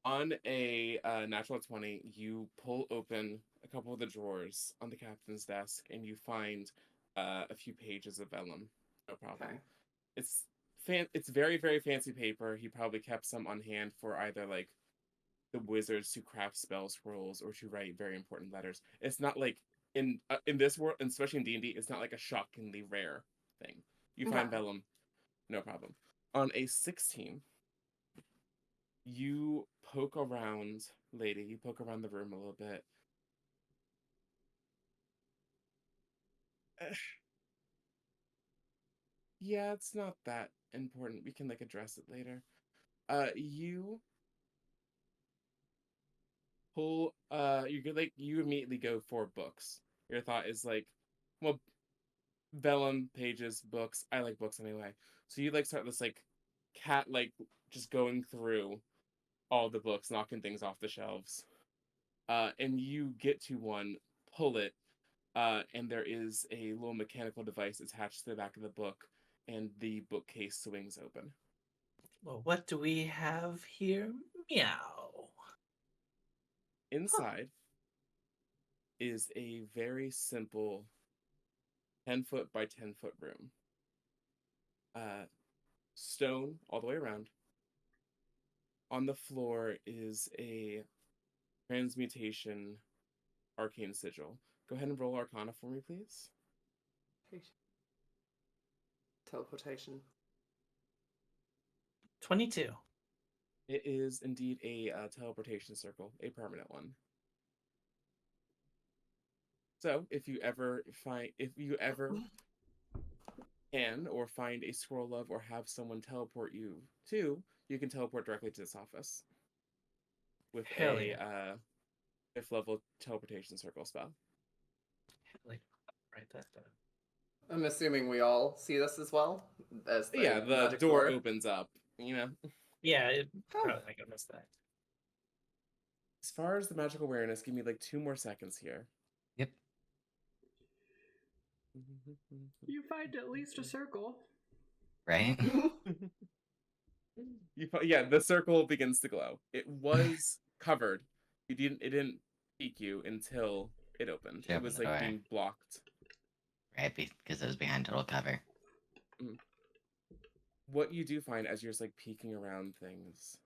On a natural 20, you pull open a couple of the drawers on the captain's desk, and you find a few pages of vellum. No problem. Okay. It's very, very fancy paper. He probably kept some on hand for either like the wizards to craft spell scrolls or to write very important letters. It's not like in this world, and especially in D&D, it's not like a shockingly rare thing. You find Okay. vellum, no problem. On a 16, you poke around, Lady. You poke around the room a little bit. Yeah, it's not that important. We can like address it later. You pull you immediately go for books. Your thought is like, well, vellum, pages, books. I like books anyway. So you like start this like cat like just going through all the books, knocking things off the shelves. And you get to one, pull it, and there is a little mechanical device attached to the back of the book, and the bookcase swings open. Well, what do we have here? Meow. Inside is a very simple 10-foot by 10-foot room. Stone all the way around. On the floor is a transmutation arcane sigil. Go ahead and roll Arcana for me, please. teleportation? 22. It is indeed a teleportation circle, a permanent one. So if you ever can or find a scroll of or have someone teleport you to, you can teleport directly to this office with Hell a yeah. 5th level teleportation circle spell. Like, write that down. I'm assuming we all see this as well. As Yeah, the magic door door. opens up. You know, Yeah, Oh. probably I could miss that. as far as the magical awareness, give me like 2 more seconds here. Yep. You find at least a circle. Right? Yeah, the circle begins to glow. It was covered. It didn't peek you until it opened. She It opened was the like door. being blocked. Right, because it was behind total cover. What you do find as you're just like peeking around things,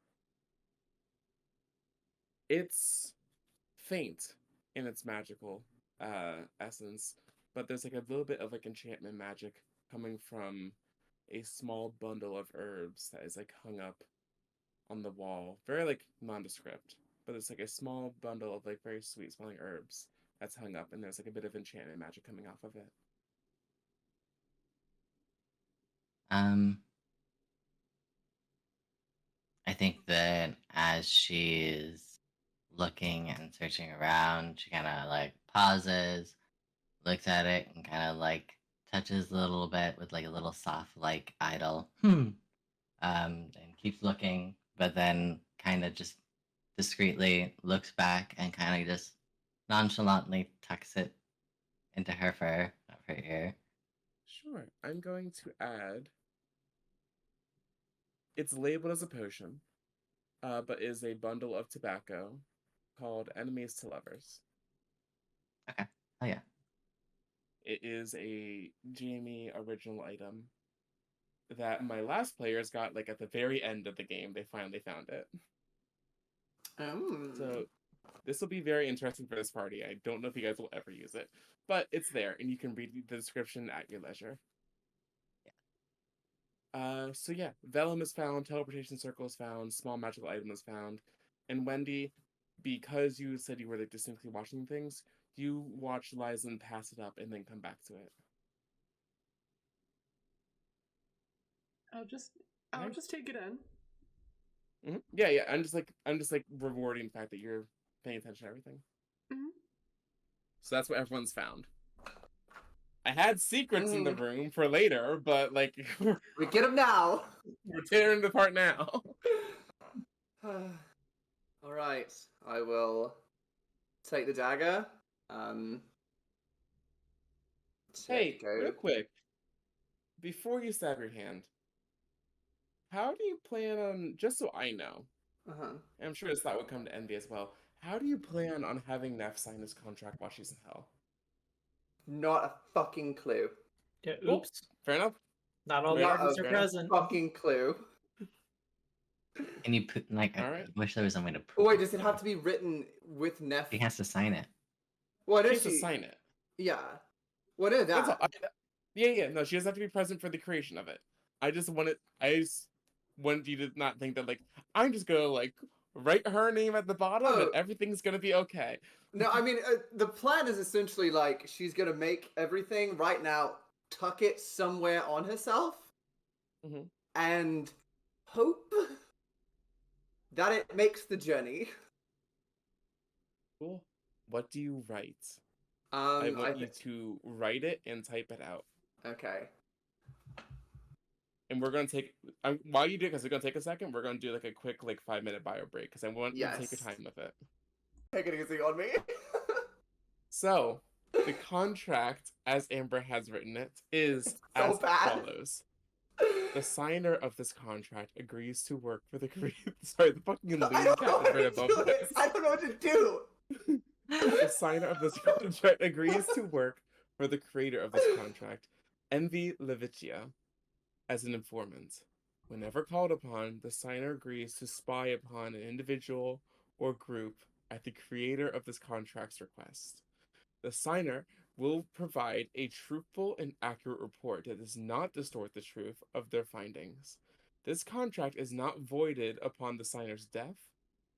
it's faint in its magical essence, but there's like a little bit of like enchantment magic coming from a small bundle of herbs that is like hung up on the wall. Very like nondescript, but it's like a small bundle of like very sweet smelling herbs that's hung up, and there's like a bit of enchantment magic coming off of it. I think that as she's looking and searching around, she kind of like pauses, looks at it, and kind of like touches a little bit with like a little soft like idol. And keeps looking, but then kind of just discreetly looks back and kind of just nonchalantly tucks it into her fur of her ear. Sure, I'm going to add. It's labeled as a potion, but is a bundle of tobacco called Enemies to Lovers. Okay. Oh yeah. It is a Jamie original item that my last players got like at the very end of the game. They finally found it. So this will be very interesting for this party. I don't know if you guys will ever use it, but it's there and you can read the description at your leisure. So yeah, Vellum is found, teleportation circle is found, small magical item is found, and Wendy, because you said you were like distinctly watching things, you watch Lysan pass it up and then come back to it. I'll just Okay. take it in. Yeah. I'm just like rewarding the fact that you're paying attention to everything. Mhm. So that's what everyone's found. I had secrets in the Mhm. room for later, but like We get him now. we're tearing it apart now. All right, I will take the dagger. Hey, go. real quick, before you stab your hand, how do you plan on, just so I know, Uh-huh. and I'm sure this thought would come to Envy as well, how do you plan on having Neff sign this contract while she's in hell? Not a fucking clue. Yeah, Cool. oops. Fair enough. Not all Fair enough, parties are fair enough. present. Fucking clue. And you put like I Alright. wish there was some way to Oh prove wait, it. does it have to be written with Neff? He has to sign it. What She is has to she? sign it. Yeah. What is That's that? all. Yeah, no, she doesn't have to be present for the creation of it. I just wanted you to not think that like I'm just gonna like write her name at the bottom Oh. and everything's gonna be okay. No, I mean the plan is essentially like she's gonna make everything right now, tuck it somewhere on herself, Mhm. and hope that it makes the journey. Cool. What do you write? I I want you to write it and type it out. Okay. And we're gonna take while you do it, because it's gonna take a second. We're gonna do like a quick like 5-minute bio break because I want you to take your Yes. time with it. Take it easy on me. So the contract, as Amber has written it, is So as bad. follows: the signer of this contract agrees to work for the sorry, the fucking lead I don't know cat what is right to above do. this. I don't know what to do. The signer of this contract agrees to work for the creator of this contract, Envy Levitia, as an informant. Whenever called upon, the signer agrees to spy upon an individual or group at the creator of this contract's request. The signer will provide a truthful and accurate report that does not distort the truth of their findings. This contract is not voided upon the signer's death.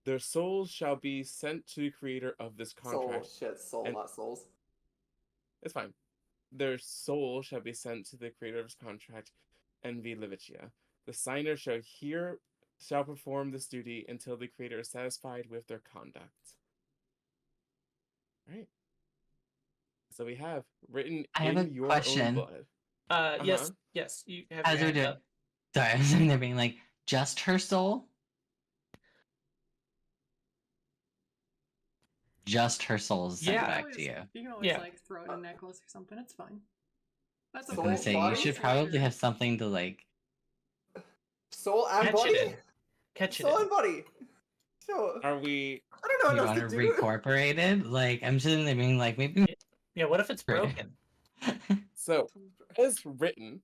Their souls shall be sent to the creator of this contract. Soul, and- not souls. It's fine. Their soul shall be sent to the creator of this contract, Envy Livitia. The signer shall perform this duty until the creator is satisfied with their conduct. Right. So we have written I have in a your question. own blood. Yes, yes, you have As your we're hand doing, up. sorry, I was sitting there being like, just her soul? Just her soul is sent Yeah. back to you. You can always Yeah. like throw it in a necklace or something. It's fine. That's I was Soul, gonna say you body? should probably have something to like. Soul and Catch body? it in. Catch it Soul in. and body. Sure. Are we I don't know You what want else to to do. reincorporate it? Like I'm sitting there being like, maybe. Yeah, what if it's Right. broken? so as written?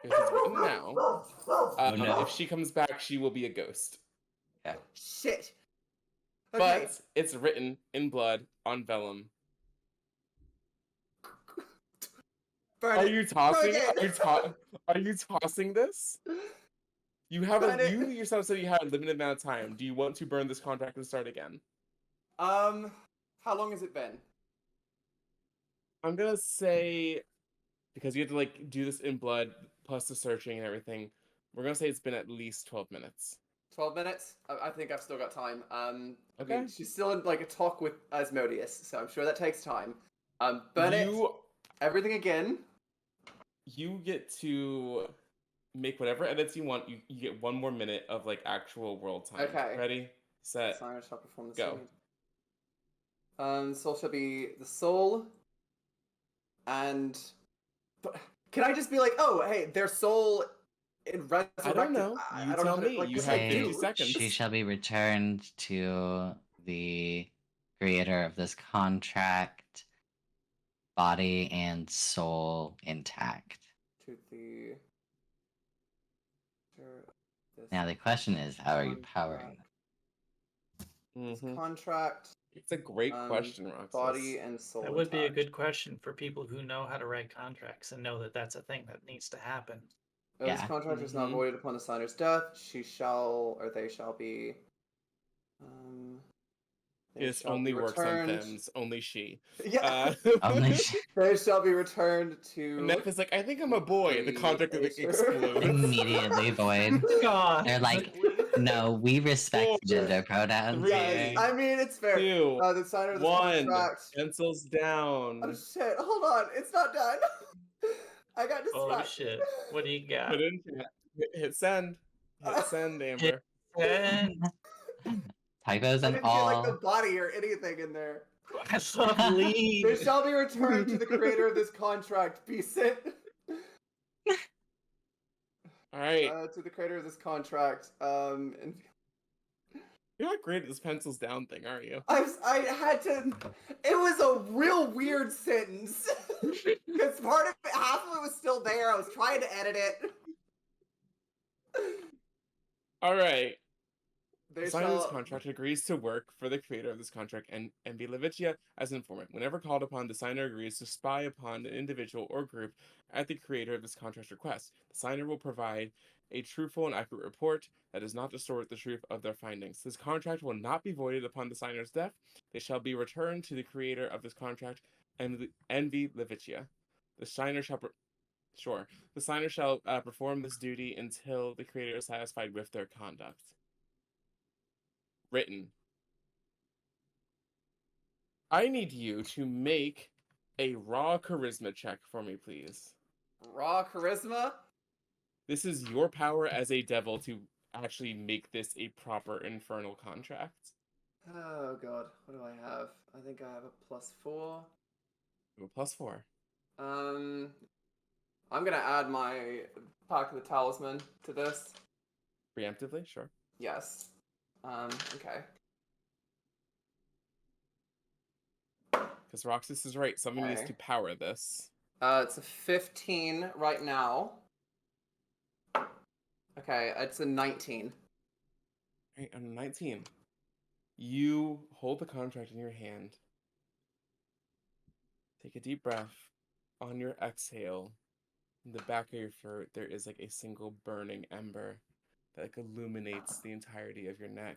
If it's written now, Oh, no. if she comes back, she will be a ghost. Shit. Okay. But it's written in blood on vellum. Burn Are it. you tossing it? again. Are you tossing this? You have Burn it. you yourself said you had a limited amount of time. Do you want to burn this contract and start again? How long has it been? I'm gonna say, because you have to like do this in blood plus the searching and everything. We're gonna say it's been at least 12 minutes. 12 minutes? I think I've still got time. I Okay. mean, she's still in like a talk with Asmodeus, so I'm sure that takes time. Burn it. Everything again. You get to make whatever edits you want. You get 1 more minute of like actual world time. Okay. Ready, set, Signer shall perform the go. Soul shall be the soul. And can I just be like, oh, hey, their soul in resurrected? I don't know. I You don't know tell how to, me. like, You what have do I 50 do? seconds. She shall be returned to the creator of this contract, body and soul intact. To the. Now the question is, how are you powering This Mhm. contract, It's a great Um, question, Roxas. body and soul. That would be a intact. good question for people who know how to write contracts and know that that's a thing that needs to happen. Oh, this Yeah. contract is not Mhm. voided upon the signer's death. She shall, or they shall be. They This shall only be works on returned. femmes. Only she. Yeah. Only They shall be returned to. And Neff is like, I think I'm a boy. And the contract like, Creator. explodes. immediately void? God. They're like, no, we respect Four, gender pronouns three, here. I mean, it's fair. 2, The signer of this 1. contract. Pencils Oh down. shit! Hold on, it's not done. I got Oh distracted. shit. What do you got? Put it in chat. Hit send. Hit send, Amber. And Typos I and didn't get like all. the body or anything in there. I saw bleed. They shall be returned to the creator of this contract. Be sent All right. to the creator of this contract. And You're not great at this pencils down thing, are you? I had to. It was a real weird sentence because part of it, half of it was still there. I was trying to edit it. All right. They The signer of this shall. contract agrees to work for the creator of this contract and be Levitia as an informant. Whenever called upon, the signer agrees to spy upon an individual or group at the creator of this contract's request. The signer will provide a truthful and accurate report that does not distort the truth of their findings. This contract will not be voided upon the signer's death. They shall be returned to the creator of this contract and Envy Levitia. The signer shall The signer shall perform this duty until the creator is satisfied with their conduct. Written. I need you to make a raw charisma check for me, please. Raw charisma. This is your power as a devil to actually make this a proper infernal contract. Oh god, what do I have? I think I have a +4. You have a +4. I'm gonna add my Pact of the Talisman to this. Preemptively, sure. Yes. Okay. Because Roxas is right. Someone needs Okay. to power this. It's a 15 right now. Okay, it's a 19. Right, on 19. You hold the contract in your hand. Take a deep breath. On your exhale, in the back of your throat, there is like a single burning ember that like illuminates the entirety of your neck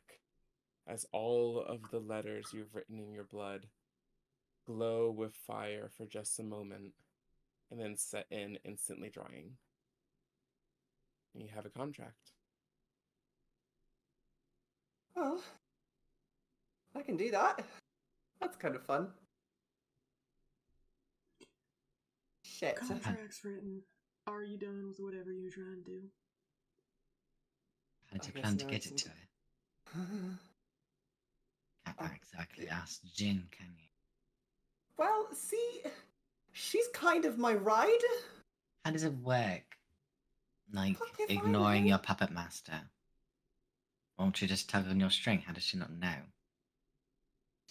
as all of the letters you've written in your blood glow with fire for just a moment and then set in, instantly drying. And you have a contract. Well, I can do that. That's kind of fun. Shit. Contract's written. Are you done with whatever you're trying to do? How do you I plan guess to now get it's it to in- it? Can't exactly ask Jin, can you? Well, see, she's kind of my ride. How does it work? Like, Fuck if I ignoring know. your puppet master. Won't you just tug on your string? How does she not know?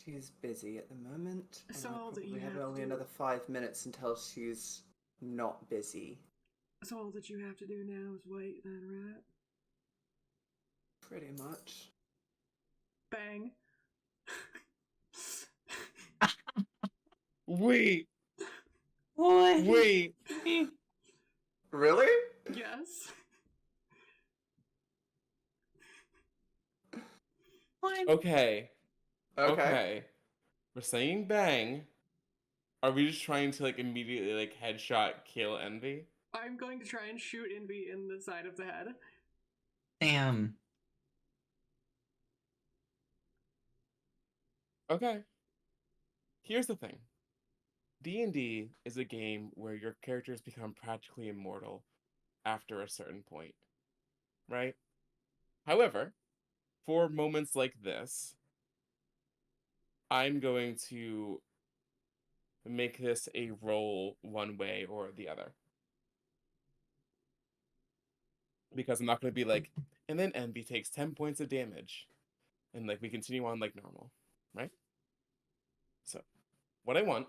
She's busy at the moment. And So I all that you probably have have to only do- another 5 minutes until she's not busy. So all that you have to do now is wait, then, right? Pretty much. Bang. Wait! What? Wait! Really? Yes. What? Okay. Okay. Okay. We're saying bang. Are we just trying to like immediately like headshot kill Envy? I'm going to try and shoot Envy in the side of the head. Damn. Okay. Here's the thing. D&D is a game where your characters become practically immortal after a certain point, right? However, for moments like this, I'm going to make this a roll one way or the other. Because I'm not going to be like, and then Envy takes 10 points of damage. And like we continue on like normal, right? So, what I want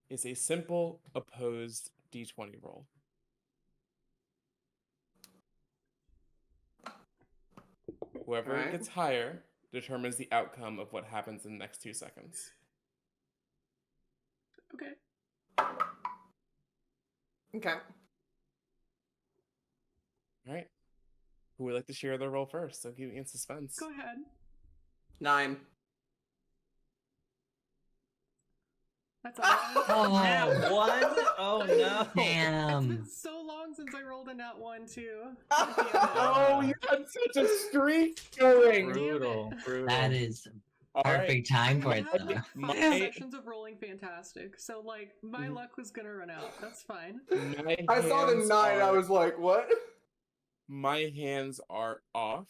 is a simple opposed d20 roll. Whoever Alright. gets higher determines the outcome of what happens in the next 2 seconds. Okay. Okay. All right. Who would like to share their roll first? So keep me in suspense. Go ahead. 9. That's a 9. Oh, Nat 1? Oh no. It's damn. been so long since I rolled a nat 1 too. Oh, you had such a streak going. Brutal, brutal. That is All right. perfect time for I it, had though. like 5 My- sessions of rolling fantastic, so like my Mhm. luck was gonna run out. That's fine. My I saw the hands 9, I are- was like, what? My hands are off.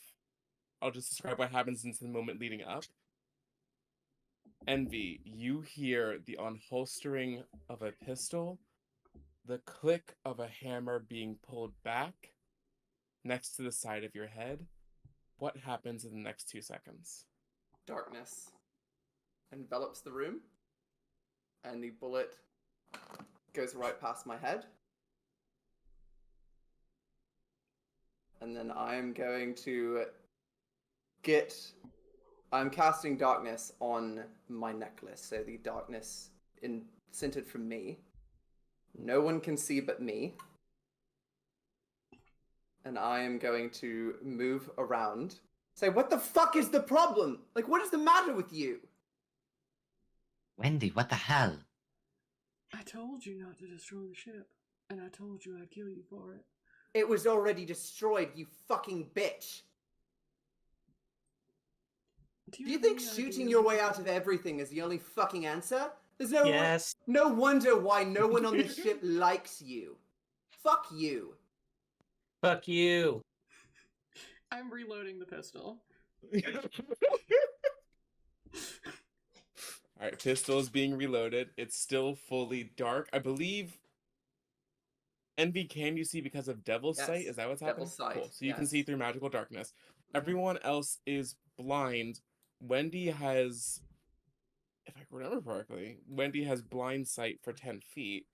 I'll just describe what happens into the moment leading up. Envy, you hear the unholstering of a pistol, the click of a hammer being pulled back next to the side of your head. What happens in the next 2 seconds? Darkness envelops the room, and the bullet goes right past my head. And then I'm going to I'm casting darkness on my necklace, so the darkness centered from me. No one can see but me. And I am going to move around. Say, what the fuck is the problem? Like, what is the matter with you? Wendy, what the hell? I told you not to destroy the ship, and I told you I'd kill you for it. It was already destroyed, you fucking bitch. Do you have think any shooting idea your what way you out did? of everything is the only fucking answer? There's no Yes. no wonder why no one on this ship likes you. Fuck you. Fuck you. I'm reloading the pistol. All right, pistol is being reloaded. It's still fully dark. I believe. Envy, can you see because of Devil's Sight? Yes, Is that what's happening? Devil's Sight, Cool. So you can see yes. through magical darkness. Everyone else is blind. Wendy has, if I remember correctly, Wendy has blind sight for 10 feet.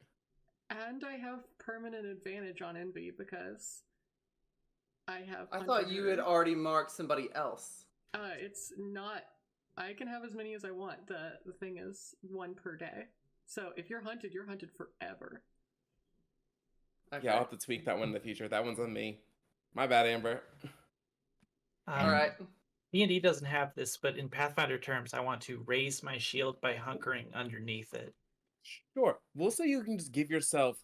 And I have permanent advantage on Envy because I have. I thought you had Hunter. already marked somebody else. It's not. I can have as many as I want. The thing is 1 per day. So if you're hunted forever. Okay. Yeah, I'll have to tweak that one in the future. That one's on me. My bad, Amber. All right. D&D doesn't have this, but in Pathfinder terms, I want to raise my shield by hunkering underneath it. Sure. We'll say you can just give yourself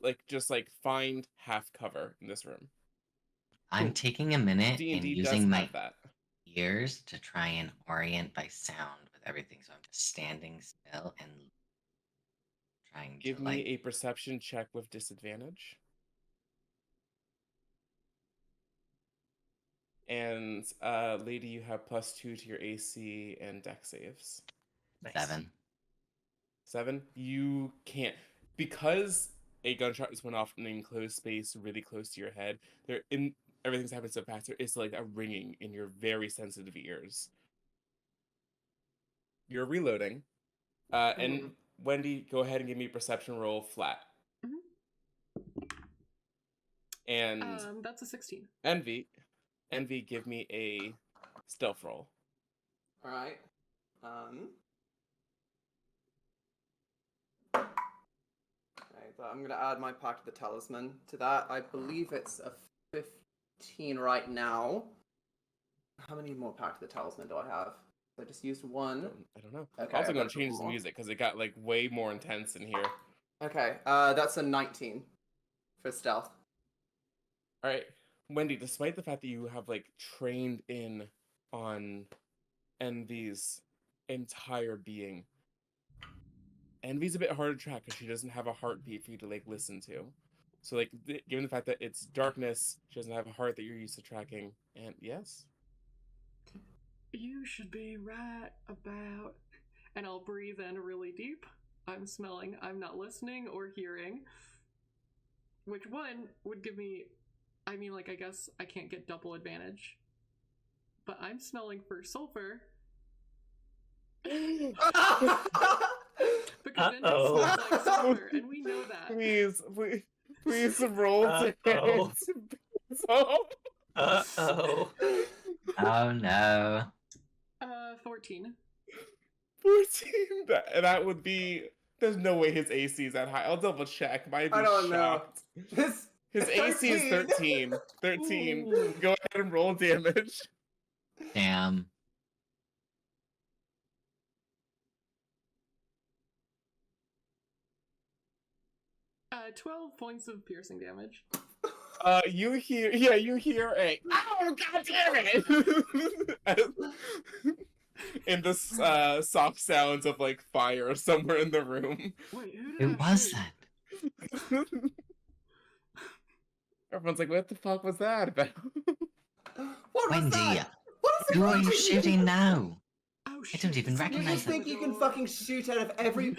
find half cover in this room. I'm Cool. taking a minute and D&D does using my have that. ears to try and orient by sound with everything. So I'm just standing still and trying Give to me a perception check with disadvantage. And lady, you have +2 to your AC and dex saves. Nice. 7. 7. You can't, because a gunshot just went off in an enclosed space really close to your head. Everything's happening so fast. There is like a ringing in your very sensitive ears. You're reloading. And Wendy, go ahead and give me a perception roll flat. And That's a 16. Envy, give me a stealth roll. All right. Okay, so I'm gonna add my Pact of the Talisman to that. I believe it's a 15 right now. How many more Pact of the Talisman do I have? I just used one. I don't know. Okay, Also I've gonna got a change couple the more. music because it got like way more intense in here. Okay, that's a 19 for stealth. All right, Wendy. Despite the fact that you have like trained in on Envy's entire being, Envy's a bit hard to track because she doesn't have a heartbeat for you to like listen to. So like, given the fact that it's darkness, she doesn't have a heart that you're used to tracking. And yes, You should be right about. And I'll breathe in really deep. I'm smelling. I'm not listening or hearing. Which one would give me. I mean, like, I guess I can't get double advantage. But I'm smelling for sulfur. Because it smells like sulfur, and we know that. please roll to Uh-oh. hit. Uh-oh. Oh no. 14. 14. That would be. There's no way his AC is that high. I'll double check. Might be I don't know. shocked. His AC is 13. 13. Go ahead and roll damage. Damn. 12 points of piercing damage. You hear a oh god damn it in the soft sounds of like fire somewhere in the room. Wait, who did Who I was shoot? that? Everyone's like, what the fuck was that about? What was Wendy, that? What is it who are you with shooting now? Oh, I shit, don't even someone You recognize just them. think you can fucking shoot out of every...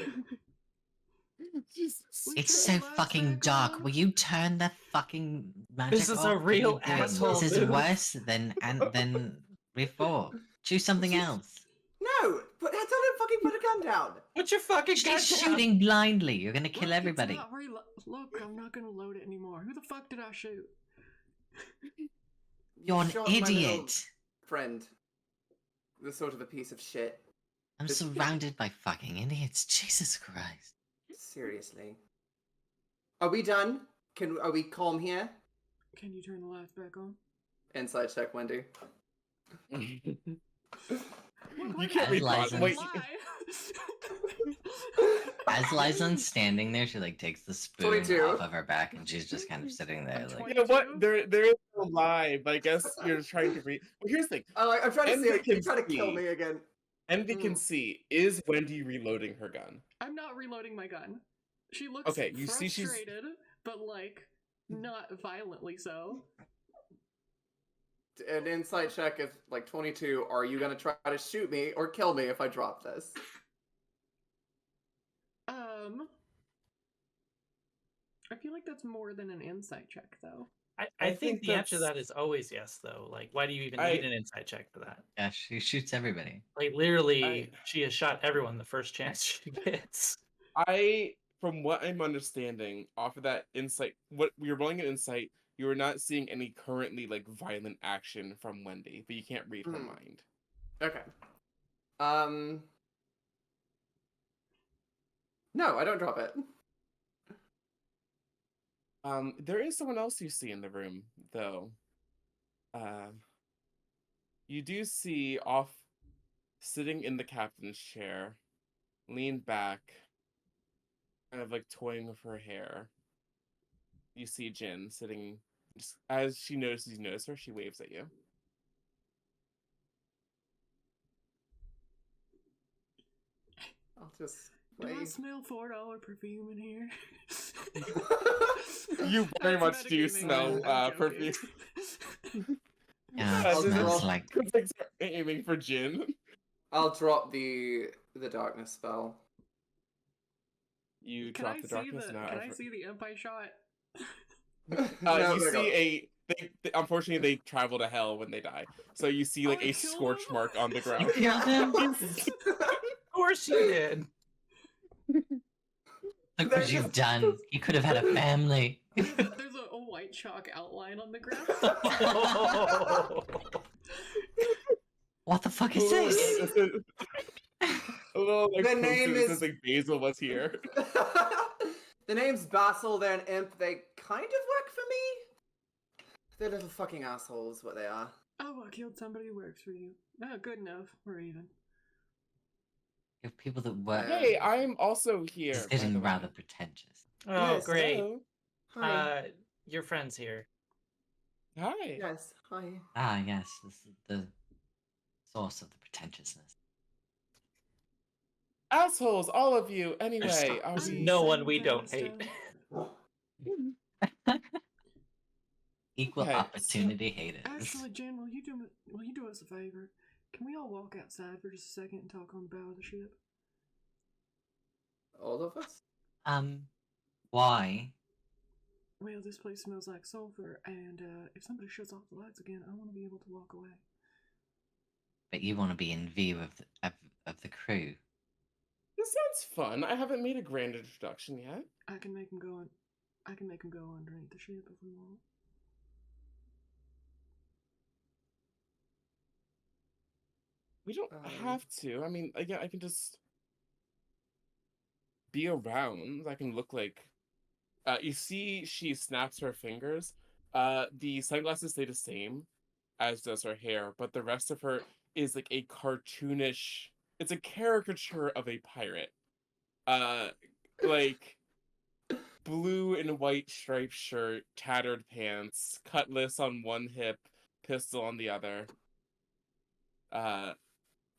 Jesus. It's turn so the lights fucking back dark. on? Will you turn the fucking magic This is off? a What are you real doing? asshole This is move. worse than before. Choose something else. No! Tell him fucking put a gun down! Put your fucking gun She's down. shooting blindly. You're gonna kill Look, everybody. It's not Look, I'm not gonna load it anymore. Who the fuck did I shoot? You're an Shot my little idiot. friend. The sort of a piece of shit. I'm surrounded by fucking idiots. Jesus Christ. Seriously. Are we done? Are we calm here? Can you turn the lights back on? Inside check, Wendy. You can't As read Liza- Wait, As Lysan's standing there, she like takes the spoon 22. off of her back and she's just kind of sitting there like, you know what? There is no lie, but I guess you're trying to read. Well, here's the thing. I'm trying to Envy see. can You're trying to kill see. me again. Envy can see. Is Wendy reloading her gun? I'm not reloading my gun. She looks Okay, you see she's- frustrated, but like not violently so. An insight check is like 22. Are you gonna try to shoot me or kill me if I drop this? I feel like that's more than an insight check, though. I I think think the answer to that's- that is always yes, though. Like, why do you even I- need an insight check for that? yeah, she shoots everybody. Like, literally, she has shot everyone the first chance she gets. From what I'm understanding, off of that insight, what you're rolling an insight, you are not seeing any currently like violent action from Wendy, but you can't read her mind. Okay. No, I don't drop it. There is someone else you see in the room, though. You do see off, sitting in the captain's chair, leaned back, kind of like toying with her hair. You see Jin sitting, just as she notices you notice her, she waves at you. I'll just Do I wave. smell $4 perfume in here? You very That's much do metagaming, smell I'm perfume. joking. Yeah, I'll it just smells roll- like It's like aiming for Jin. I'll drop the darkness spell. You Can drop I the see darkness the now. Can I see the imp I shot? No, You they're see unfortunately they travel to hell when they die. So you see like I a killed scorch him? mark on the ground. You killed him? Of course you did. Look what you've done. He could have had a family. There's a white chalk outline on the ground. What the fuck A is little, this? a little like The post-it name that is- says like Basil was here. The name's Basil, they're an imp. They kind of work for me. They're little fucking assholes, what they are. Oh, I killed somebody who works for you. Oh, good enough. We're even. You have people that work. Hey, I'm also here. It's by the getting way. rather pretentious. Oh, Yes, great. Hello. Hi. Your friend's here. Hi. Yes, hi. Ah, yes, this is the source of the pretentiousness. Assholes, all of you. There's Anyway, are there's we? no one Same we kind don't of hate. stuff. Equal Okay, opportunity haters. Actually, Jen, will you do us a favor? Can we all walk outside for just a second and talk on the bow of the ship? All of us? Why? Well, this place smells like sulfur, and if somebody shuts off the lights again, I want to be able to walk away. But you want to be in view of the crew. This sounds fun. I haven't made a grand introduction yet. I can make them go on. I can make them go underneath the ship if we want. We don't Um, have to. I mean, again, I can just be around. I can look like. You see, she snaps her fingers. The sunglasses stay the same, as does her hair, but the rest of her is like a cartoonish. It's a caricature of a pirate. Like blue and white striped shirt, tattered pants, cutlass on one hip, pistol on the other. A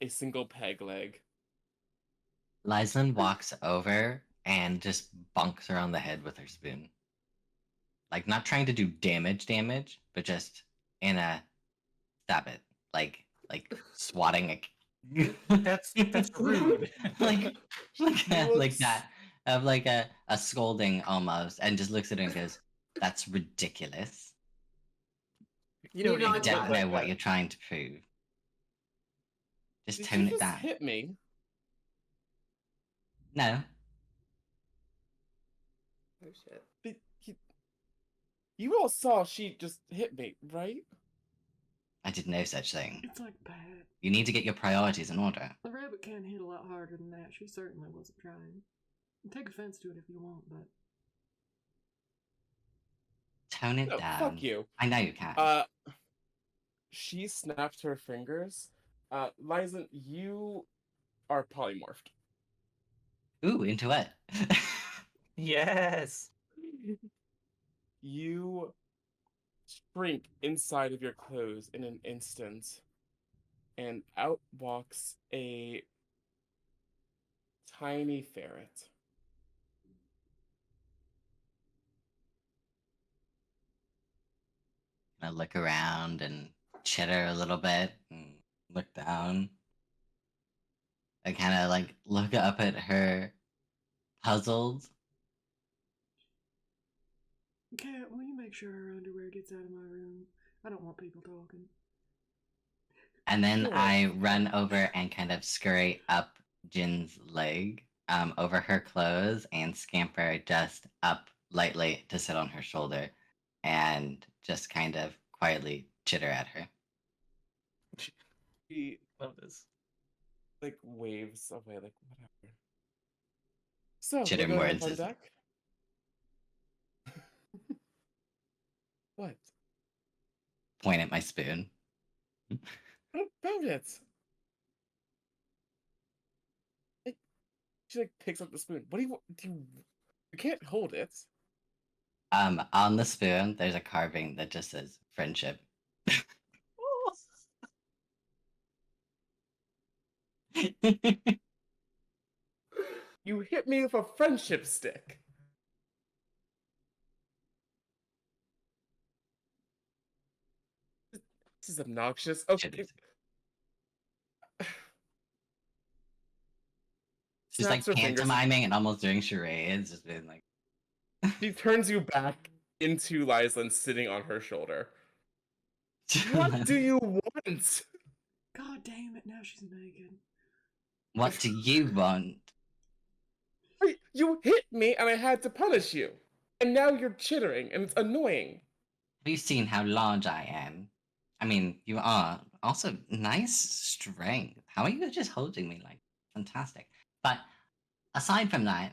single peg leg. Lyslin walks over and just bonks her on the head with her spoon. Like, not trying to do damage, but just in a stab it. Like swatting a. That's rude. like looks- that. Of like a scolding almost, and just looks at her and goes, "That's ridiculous. You Don't need I not even to don't like know what that. you're trying to prove. Just Did tone you it just down." hit me? No, Oh shit. Did you all saw she just hit me, right? I did no such thing. It's like bad. You need to get your priorities in order. The rabbit can hit a lot harder than that. She certainly wasn't trying. Take offense to it if you want, but Tone it No, down. fuck you. I know you can. She snapped her fingers. Lysan, you are polymorphed. Ooh, into what? Yes. You shrink inside of your clothes in an instant, and out walks a tiny ferret. I look around and chitter a little bit and look down. I kind of like look up at her, puzzled. Cat, will you make sure her underwear gets out of my room? I don't want people talking. And then Sure. I run over and kind of scurry up Jin's leg, over her clothes, and scamper just up lightly to sit on her shoulder and just kind of quietly chitter at her. She Love this. like waves away, like whatever. So, Chitter what do I have words on is deck? What? point at my spoon. What about it? It- She like picks up the spoon. What do you want? You can't hold it. On the spoon, there's a carving that just says friendship. You hit me with a friendship stick. This is obnoxious. Okay. Shit. She's Snaps like her fingers. pantomiming and almost doing charades, just being like, She turns you back into Lyslin sitting on her shoulder. What do you want? God damn it! Now she's naked. What do you want? Wait, you hit me and I had to punish you. And now you're chittering and it's annoying. Have you seen how large I am? I mean, you are also nice strength. How are you just holding me like fantastic? But aside from that,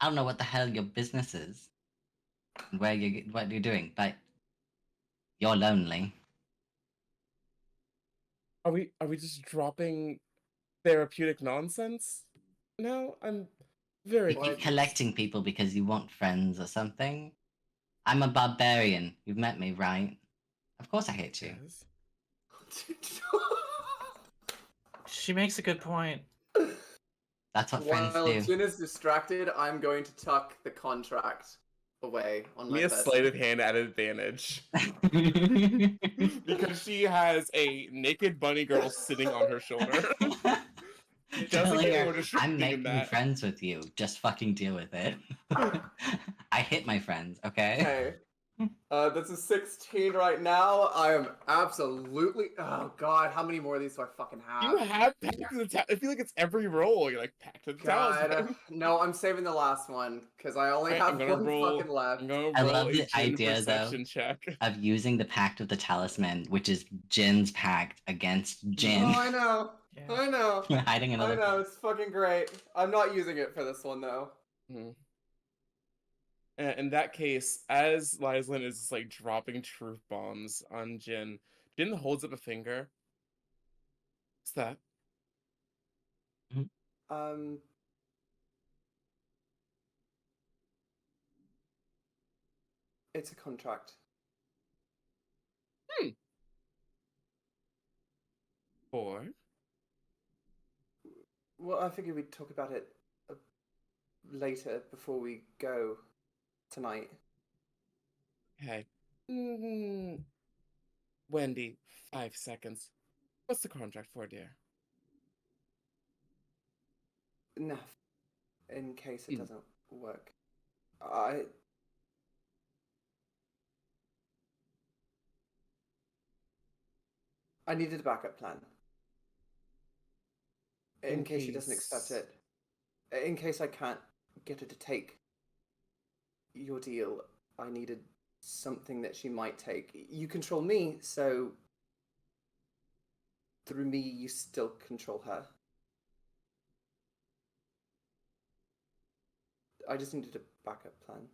I don't know what the hell your business is, and what you're doing, but you're lonely. Are we just dropping therapeutic nonsense? No, I'm very You keep confused. collecting people because you want friends or something. I'm a barbarian. You've met me, right? Of course I hate you. Yes. She makes a good point. That's what friends While do. Jin is distracted, I'm going to tuck the contract away on my Me a person. sleight of hand at advantage. Because she has a naked bunny girl sitting on her shoulder. It doesn't Telling get her, more distracting I'm than making that. friends with you. Just fucking deal with it. I hit my friends, okay? Okay. That's a 16 right now. I am absolutely. Oh god, how many more of these do I fucking have? You have Pact of the Talisman. I feel like it's every roll. You're like, Pact of the God, Talisman. no, I'm saving the last one because I only Alright, have one fucking left. I'm gonna I roll love a the Jin idea, though. perception check. Of using the Pact of the Talisman, which is Jin's pact against Jin. Oh, I know. Yeah. I know. You're hiding I another. know. It's fucking great. I'm not using it for this one though. Mhm. In that case, as Lyslin is just, like dropping truth bombs on Jin, Jin holds up a finger. What's that? Um. It's a contract. For? Well, I figured we'd talk about it later before we go tonight. Okay. Wendy, 5 seconds. What's the contract for, dear? Enough. In case it Mm. doesn't work. I needed a backup plan. In case she doesn't accept case- it. In case I can't get her to take your deal, I needed something that she might take. You control me, so through me you still control her. I just needed a backup plan.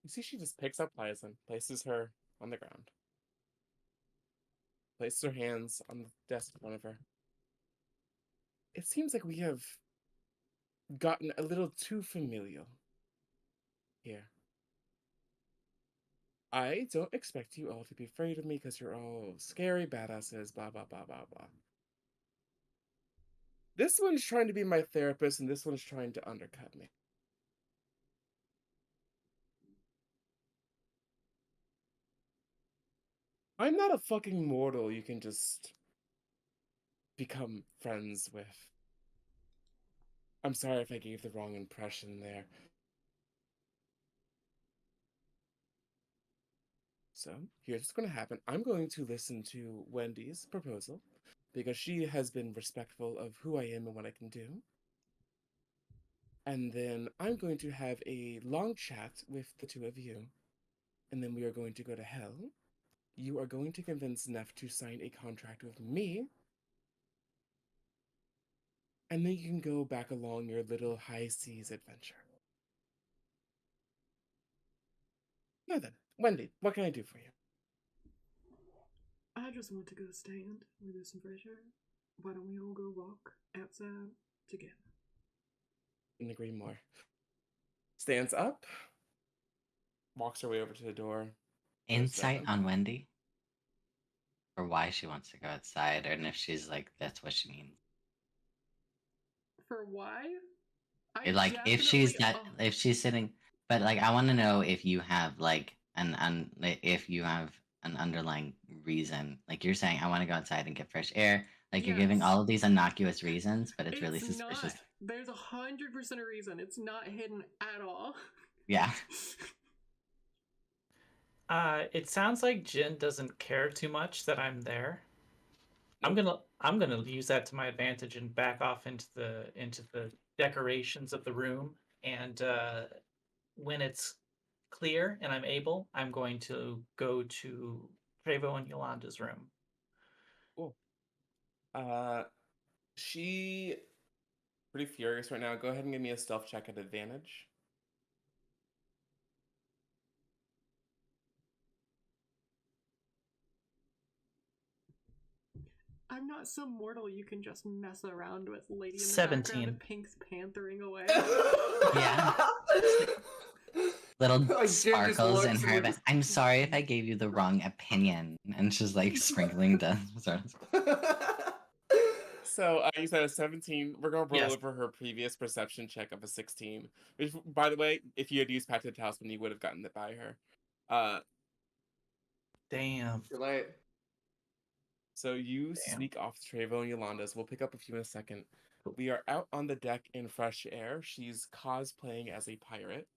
You see, she just picks up Lyslin, places her on the ground, places her hands on the desk in front of her. It seems like we have gotten a little too familial here. I don't expect you all to be afraid of me because you're all scary badasses, blah, blah, blah, blah, blah. This one's trying to be my therapist, and this one's trying to undercut me. I'm not a fucking mortal you can just become friends with. I'm sorry if I gave the wrong impression there. So, here's what's going to happen. I'm going to listen to Wendy's proposal because she has been respectful of who I am and what I can do. And then I'm going to have a long chat with the two of you. And then we are going to go to hell. You are going to convince Neff to sign a contract with me. and then you can go back along your little high seas adventure. Now then, Wendy, what can I do for you? I just want to go stand where there's some fresh air. Why don't we all go walk outside together? Couldn't agree more. Stands up, walks her way over to the door. Insight on Wendy? Or why she wants to go outside, and if she's like, that's what she means. For why? Like, if she's if she's sitting, but like, I want to know if you have like if you have an underlying reason. Like you're saying, I want to go outside and get fresh air. Like you're giving Yes. all of these innocuous reasons, but it's really suspicious. Not. There's 100% a reason. It's not hidden at all. Yeah. It sounds like Jin doesn't care too much that I'm there. I'm gonna use that to my advantage and back off into the decorations of the room. And when it's clear and I'm able, I'm going to go to Trevo and Yolanda's room. Cool. She pretty furious right now. Go ahead and give me a stealth check at advantage. I'm not some mortal you can just mess around with, lady in the 17. background, Pink's panthering away. Yeah. Little Like, Jin just sparkles in looks her. and But just- I'm sorry if I gave you the wrong opinion, and she's like sprinkling dust. So you said a 17. We're gonna roll Yes. over her previous perception check of a 16. Which, by the way, if you had used Pact of the Talisman, you would have gotten it by her. Damn. You're late. So you Damn. sneak off Trevo and Yolanda's. We'll pick up a few in a second. We are out on the deck in fresh air. She's cosplaying as a pirate.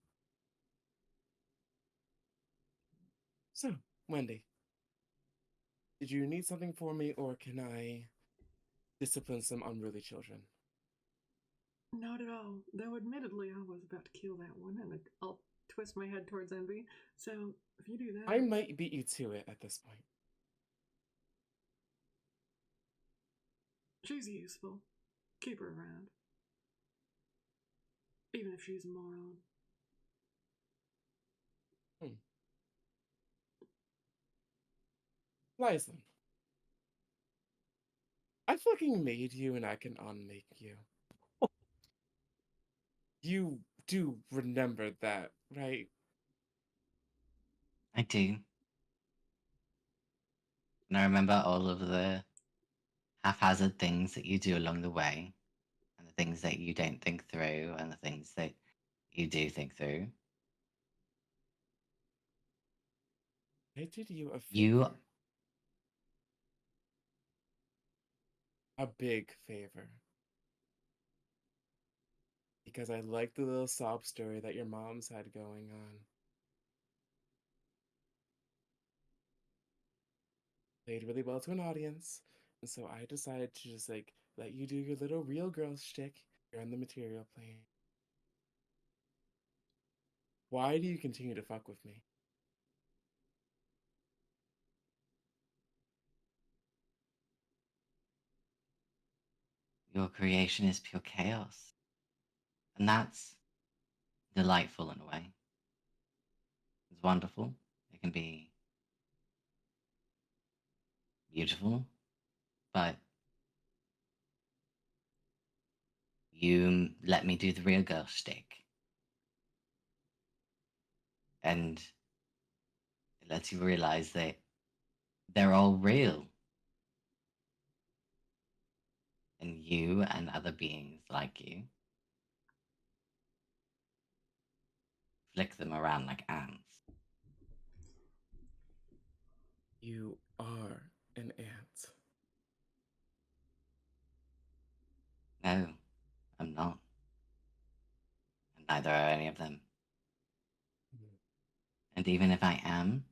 So, Wendy, did you need something for me, or can I discipline some unruly children? Not at all. Though admittedly I was about to kill that one, and I'll twist my head towards Envy. So if you do that, I might beat you to it at this point. she's useful. Keep her around. Even if she's a moron. Lyson, I fucking made you and I can unmake you. You do remember that, right? I do. And I remember all of the haphazard things that you do along the way, and the things that you don't think through, and the things that you do think through. I did you a favor. You A big favor. Because I liked the little sob story that your mom's had going on. Played really well to an audience, and so I decided to just like let you do your little real girl shtick here on the material plane. Why do you continue to fuck with me? Your creation is pure chaos. And that's delightful in a way. It's wonderful. It can be beautiful, but you let me do the real girl shtick. And it lets you realize that they're all real. And you and other beings like you flick them around like ants. You are an ant. No, I'm not. And neither are any of them. And even if I am,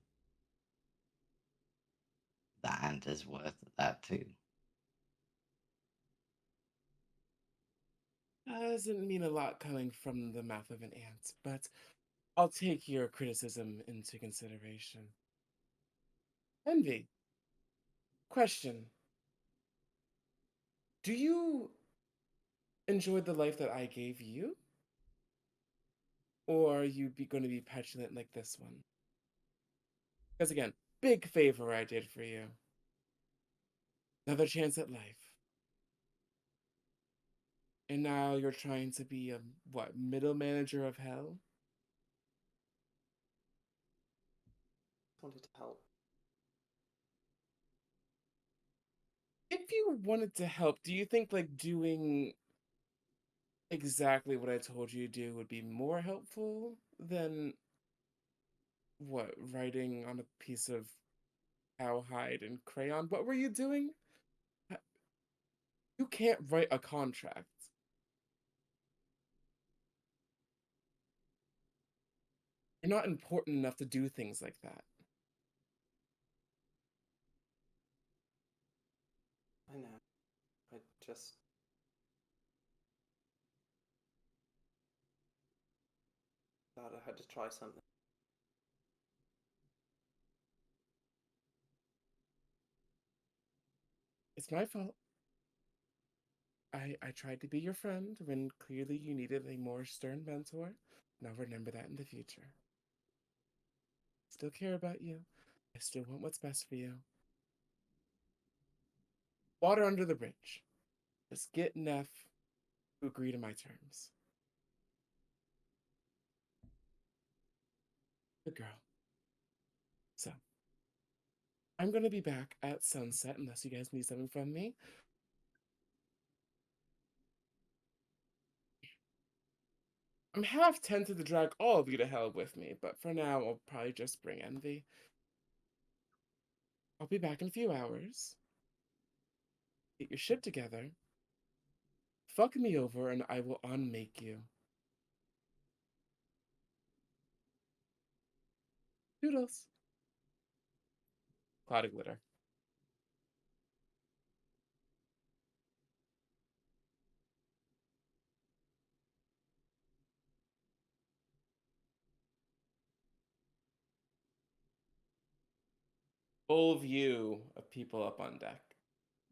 the ant is worth that too. Doesn't mean a lot coming from the mouth of an ant, but I'll take your criticism into consideration. Envy. Question. Do you enjoyed the life that I gave you? Or are you going to be petulant like this one? Because again, big favor I did for you. Another chance at life. And now you're trying to be a, what, middle manager of hell? Wanted to help. If you wanted to help, do you think like doing exactly what I told you to do would be more helpful than what, writing on a piece of cowhide and crayon? What were you doing? You can't write a contract. You're not important enough to do things like that. I know. I just thought I had to try something. It's my fault. I tried to be your friend when clearly you needed a more stern mentor. Now remember that in the future. Still care about you. I still want what's best for you. Water under the bridge. Just get Neff to agree to my terms. Good girl. So, I'm gonna be back at sunset unless you guys need something from me. I'm half tempted to drag all of you to hell with me, but for now, I'll probably just bring Envy. I'll be back in a few hours. Get your shit together. Fuck me over, and I will unmake you. Doodles. Cloud of glitter. Full view of people up on deck,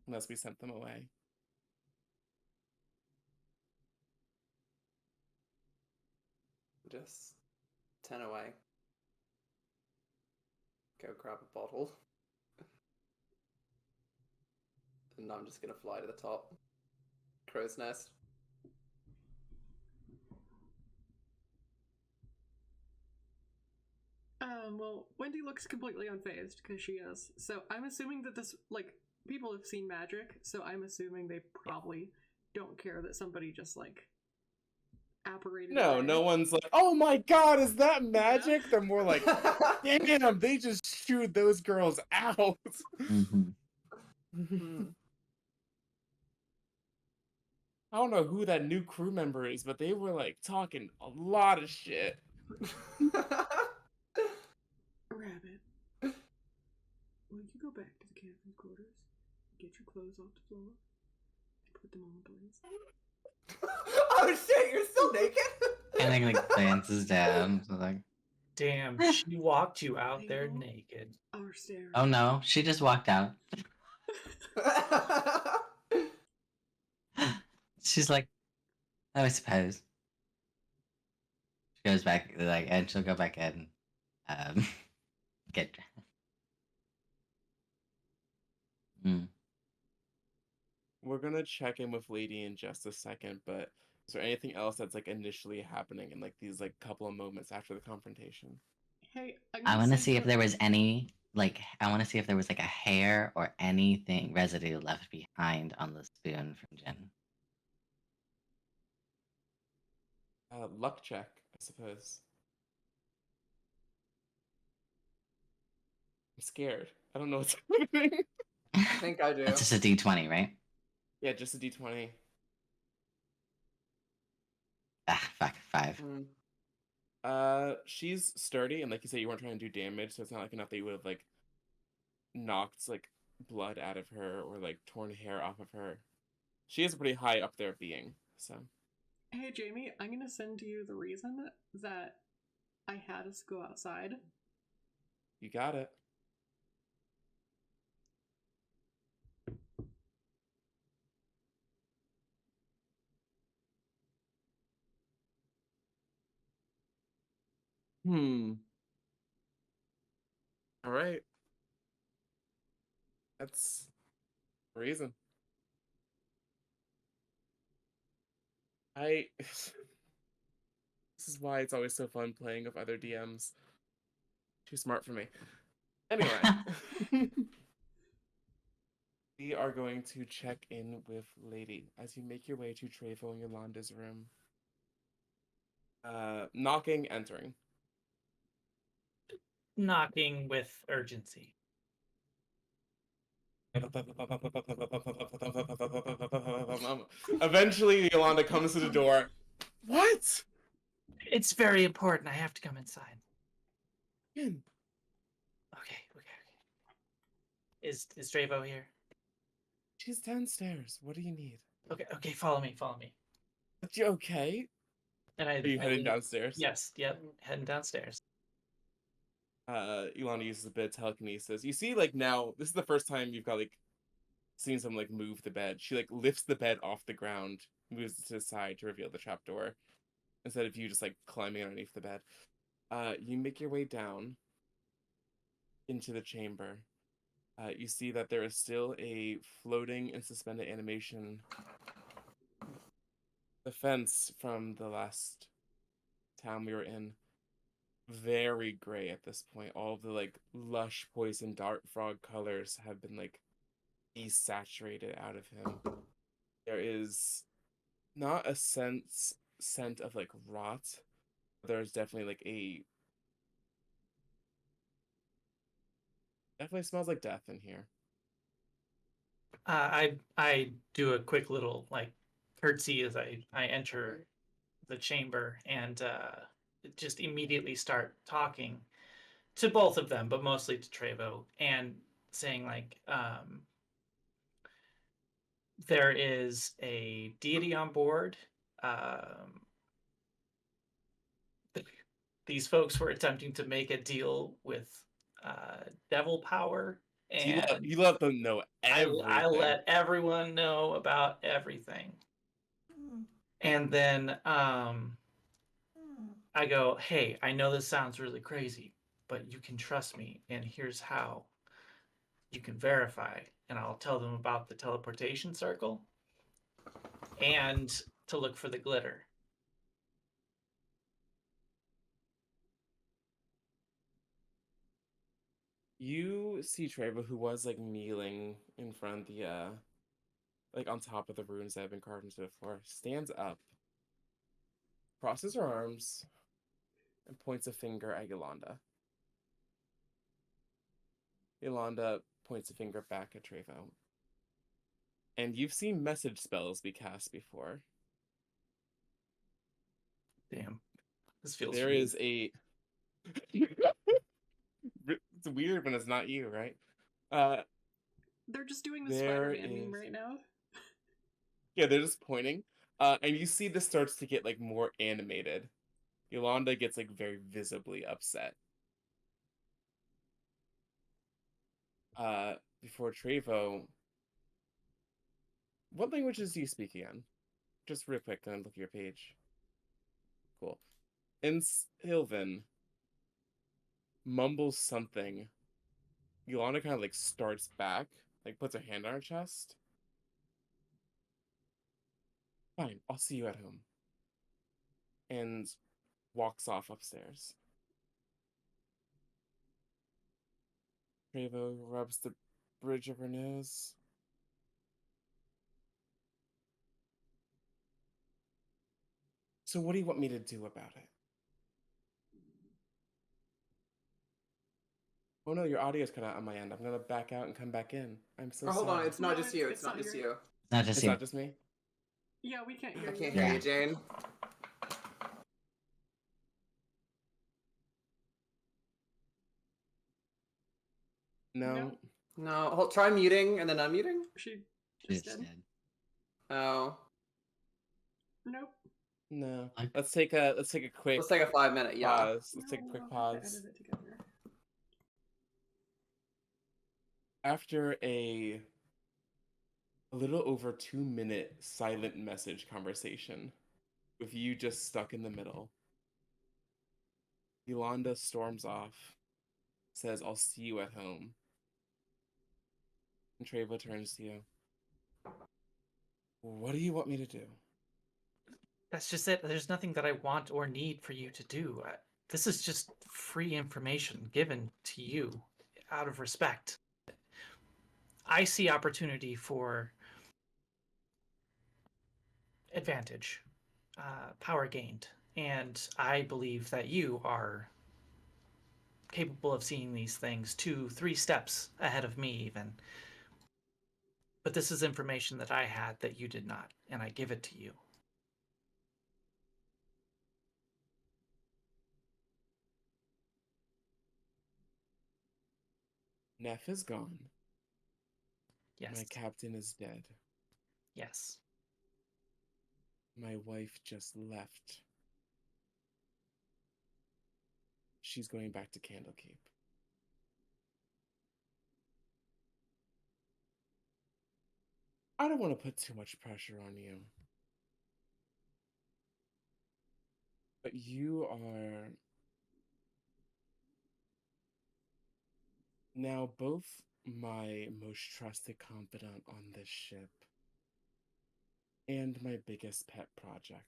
unless we sent them away. Just 10 away. Go grab a bottle. And I'm just gonna fly to the top. Crow's nest. Well, Wendy looks completely unfazed because she is. So I'm assuming that this, like, people have seen magic, so I'm assuming they probably don't care that somebody just, like, apparated No, away. no one's like, oh my god, is that magic? They're more like, damn, they just chewed those girls out. Hmm. Hmm. I don't know who that new crew member is, but they were like talking a lot of shit. Rabbit, will you go back to the captain's quarters, get your clothes off the floor, and put them on, please? Oh shit, you're still naked? And then like glances down, so like, Damn, she walked you out there People naked. are staring. oh no, she just walked out. She's like, I suppose. She goes back, like, and she'll go back in, um, get dressed. Mm. We're gonna check in with Lady in just a second, but is there anything else that's like initially happening in like these like couple of moments after the confrontation? Hey, I'm I gonna want to send see you if there was any, like, I want to see if there was like a hair or anything residue left behind on the spoon from Jen. Luck check, I suppose. I'm scared. I don't know what's happening. I think I do. That's just a D20, right? Yeah, just a d20. Ah, fuck, 5. Hmm. She's sturdy, and like you said, you weren't trying to do damage, so it's not like enough that you would have like knocked like blood out of her or like torn hair off of her. She is a pretty high up there being, so Hey Jamie, I'm gonna send you the reason that I had us go outside. you got it. Hmm. All right. That's the reason. I. This is why it's always so fun playing with other DMs. Too smart for me. Anyway, we are going to check in with Lady as you make your way to Trevo and Yolanda's room. Knocking, entering. Knocking with urgency. Eventually, Yolanda comes to the door. What? It's very important. I have to come inside. In. Okay. Is Dravo here? She's downstairs. What do you need? Okay, follow me. You okay? And Are you heading downstairs? Yes, yep, heading downstairs. Ilana uses a bit of telekinesis. You see, like, now, this is the first time you've got, like, seen someone, like, move the bed. She, like, lifts the bed off the ground, moves it to the side to reveal the trapdoor, instead of you just, like, climbing underneath the bed. You make your way down into the chamber. You see that there is still a floating and suspended animation. The fence from the last town we were in, very gray at this point. All of the like lush poison dart frog colors have been like desaturated out of him. There is not a scent of like rot. There's definitely like definitely smells like death in here. I do a quick little like curtsy as I enter the chamber and just immediately start talking to both of them, but mostly to Trevo, and saying like there is a deity on board. These folks were attempting to make a deal with devil power, and You let them know everything. I let everyone know about everything. And then I go, hey, I know this sounds really crazy, but you can trust me, and here's how. You can verify, and I'll tell them about the teleportation circle and to look for the glitter. You see Treva, who was like kneeling in front of the like on top of the runes that have been carved into the floor, stands up, crosses her arms, and points a finger at Yolanda. Yolanda points a finger back at Trevo. And you've seen message spells be cast before. Damn. This feels There weird. is a it's weird when it's not you, right? They're just doing the There Spider-Man meme is- right now. Yeah, they're just pointing. And you see this starts to get like more animated. Yolanda gets like very visibly upset. Before Trevo, what languages do you speak again? Just real quick, then look at your page. Cool. In Sylvan, mumbles something. Yolanda kind of like starts back, like puts her hand on her chest. Fine, I'll see you at home. And walks off upstairs. Trevo rubs the bridge of her nose. So what do you want me to do about it? Oh no, your audio's cut out on my end. I'm gonna back out and come back in. I'm so Oh, hold sorry. on, it's not No, just it's- you. it's It's not not just your- you. Not just It's you. not just me. Yeah, we can't hear I you. can't Yeah. hear you, Jane. No. No, try muting and then unmuting. She Just just did. did. Oh, Nope. No. Like- Let's take a quick let's take a 5-minute. Yeah. pause. Let's take a No, quick I'll have to pause. edit it together. After a little over 2-minute silent message conversation with you just stuck in the middle, Yolanda storms off, says, "I'll see you at home." And Treva turns to you. "What do you want me to do?" That's just it. There's nothing that I want or need for you to do. This is just free information given to you out of respect. I see opportunity for advantage, power gained, and I believe that you are capable of seeing these things 2, 3 steps ahead of me, even. But this is information that I had that you did not, and I give it to you. Neff is gone. Yes. My captain is dead. Yes. My wife just left. She's going back to Candlekeep. I don't want to put too much pressure on you. But you are now both my most trusted confidant on this ship and my biggest pet project.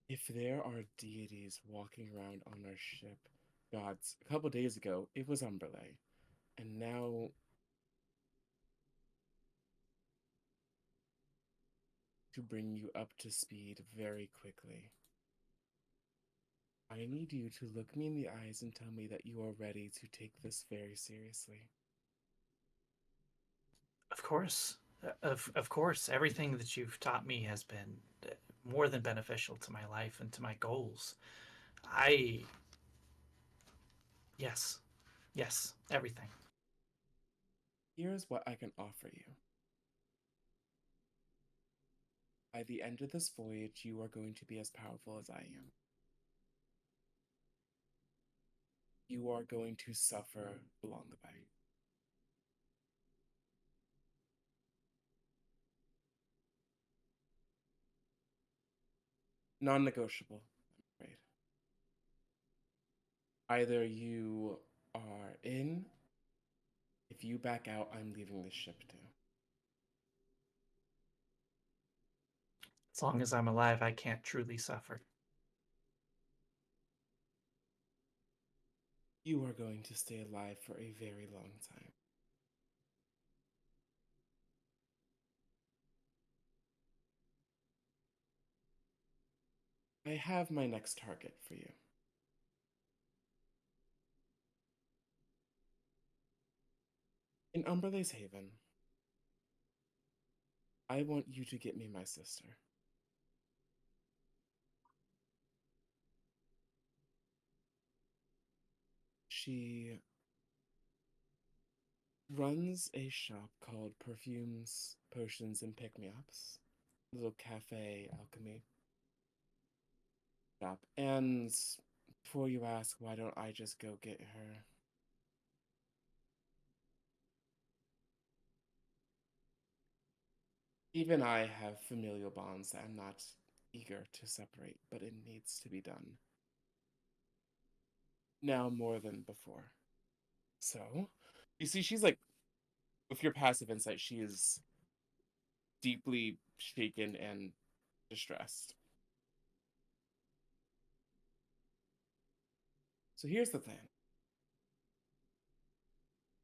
If there are deities walking around on our ship, gods, a couple days ago, it was Umberlay. And now to bring you up to speed very quickly, I need you to look me in the eyes and tell me that you are ready to take this very seriously. Of course. Of course. Everything that you've taught me has been more than beneficial to my life and to my goals. Yes. Yes. Everything. Here's what I can offer you. By the end of this voyage, you are going to be as powerful as I am. You are going to suffer along the way. Non-negotiable, I'm afraid. Either you are in. If you back out, I'm leaving this ship too. As long as I'm alive, I can't truly suffer. You are going to stay alive for a very long time. I have my next target for you. In Umberlay's Haven, I want you to get me my sister. She runs a shop called Perfumes, Potions, and Pick-Me-Ups. Little cafe alchemy shop. And before you ask, why don't I just go get her? Even I have familial bonds that I'm not eager to separate, but it needs to be done. Now more than before. So, you see, she's like, with your passive insight, she is deeply shaken and distressed. So here's the plan.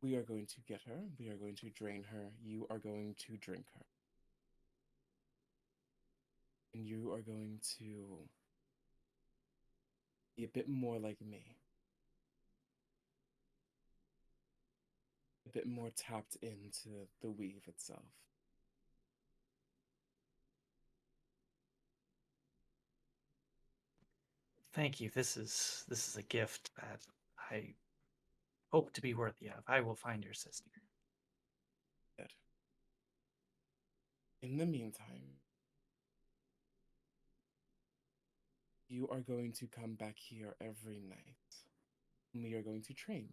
We are going to get her. We are going to drain her. You are going to drink her. And you are going to be a bit more like me. A bit more tapped into the weave itself. Thank you. This is a gift that I hope to be worthy of. I will find your sister. Good. In the meantime, you are going to come back here every night. And we are going to train.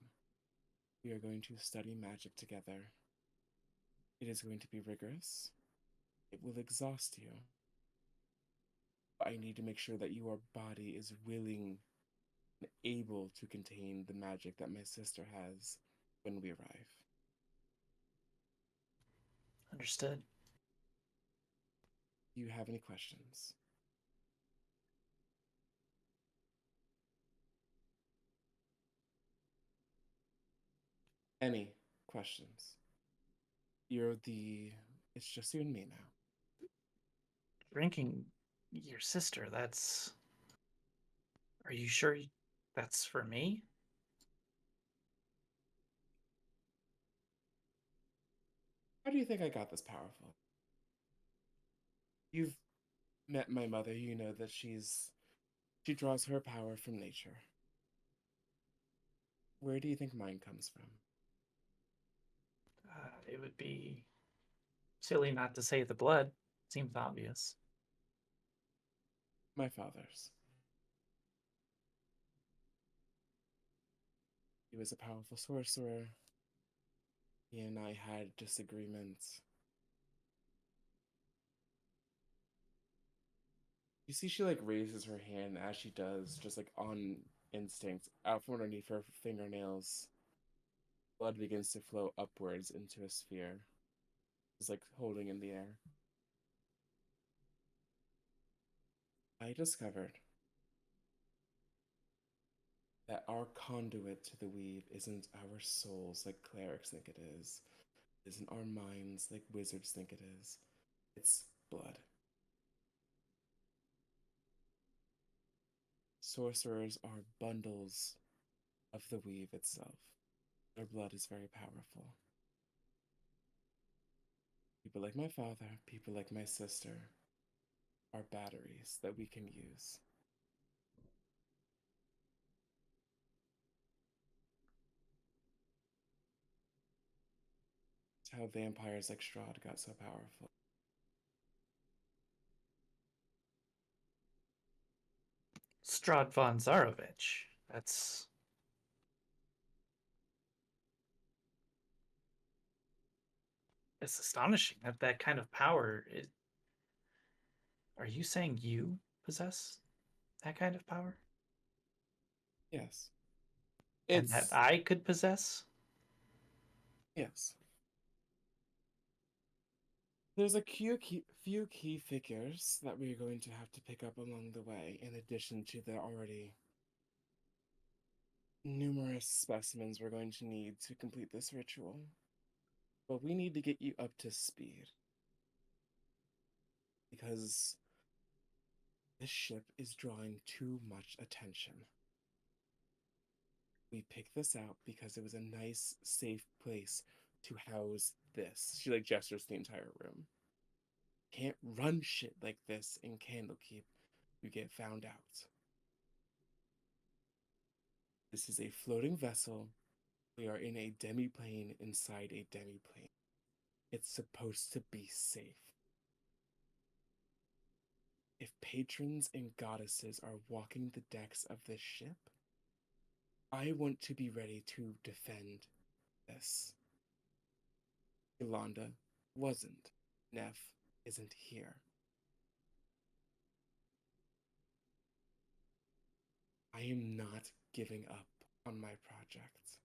We are going to study magic together. It is going to be rigorous. It will exhaust you. I need to make sure that your body is willing and able to contain the magic that my sister has when we arrive. Understood. Do you have any questions? Any questions? It's just you and me now. Drinking your sister, that's. Are you sure that's for me? How do you think I got this powerful? You've met my mother, you know that she draws her power from nature. Where do you think mine comes from? It would be silly not to say the blood. Seems obvious. My father's. He was a powerful sorcerer. He and I had disagreements. You see, she like raises her hand as she does, just like on instinct, out from underneath her fingernails. Blood begins to flow upwards into a sphere. It's like holding in the air. I discovered that our conduit to the weave isn't our souls like clerics think it is. It isn't our minds like wizards think it is. It's blood. Sorcerers are bundles of the weave itself. Their blood is very powerful. People like my father, people like my sister, are batteries that we can use. It's how vampires like Strahd got so powerful. Strahd von Zarovich. That's. It's astonishing that that kind of power is. Are you saying you possess that kind of power? Yes. And that I could possess? Yes. There's a few key figures that we're going to have to pick up along the way, in addition to the already numerous specimens we're going to need to complete this ritual. But we need to get you up to speed. Because this ship is drawing too much attention. We picked this out because it was a nice, safe place to house this. She like gestures the entire room. Can't run shit like this in Candlekeep. You get found out. This is a floating vessel. We are in a demiplane inside a demiplane. It's supposed to be safe. If patrons and goddesses are walking the decks of this ship, I want to be ready to defend this. Yolanda wasn't. Neff isn't here. I am not giving up on my project.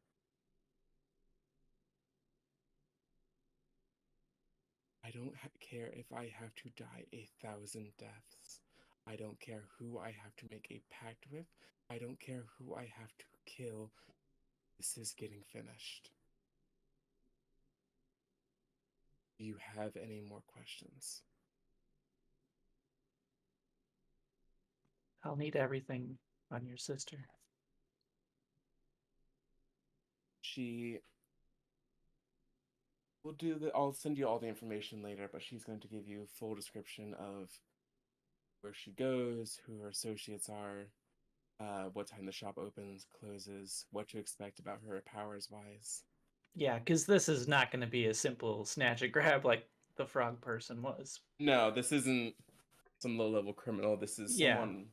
I don't care if I have to die 1,000 deaths. I don't care who I have to make a pact with. I don't care who I have to kill. This is getting finished. Do you have any more questions? I'll need everything on your sister. She will I'll send you all the information later, but she's going to give you a full description of where she goes, who her associates are, what time the shop opens, closes, what to expect about her powers wise. Yeah, because this is not going to be a simple snatch and grab like the frog person was. No, this isn't some low level criminal. This is Yeah. someone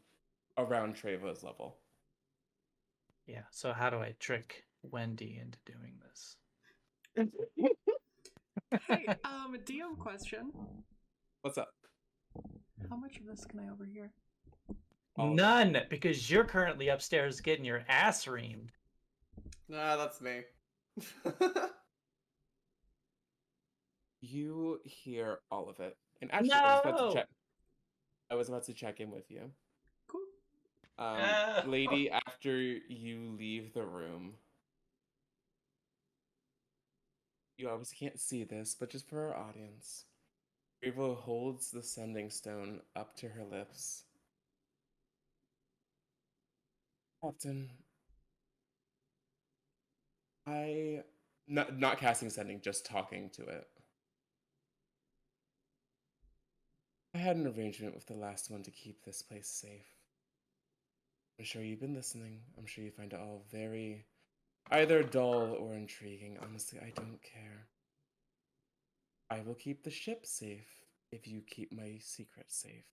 around Trevo's level. Yeah, so how do I trick Wendy into doing this? Hey, DM question. What's up? How much of this can I overhear? All of it. None, because you're currently upstairs getting your ass reamed. Nah, that's me. You hear all of it. And actually, I was about to No! check. I was about to check in with you. Cool. Oh. Lady, after you leave the room, you obviously can't see this, but just for our audience, Riva holds the sending stone up to her lips. Captain, I not casting sending, just talking to it. I had an arrangement with the last one to keep this place safe. I'm sure you've been listening. I'm sure you find it all very either dull or intriguing. Honestly, I don't care. I will keep the ship safe if you keep my secret safe.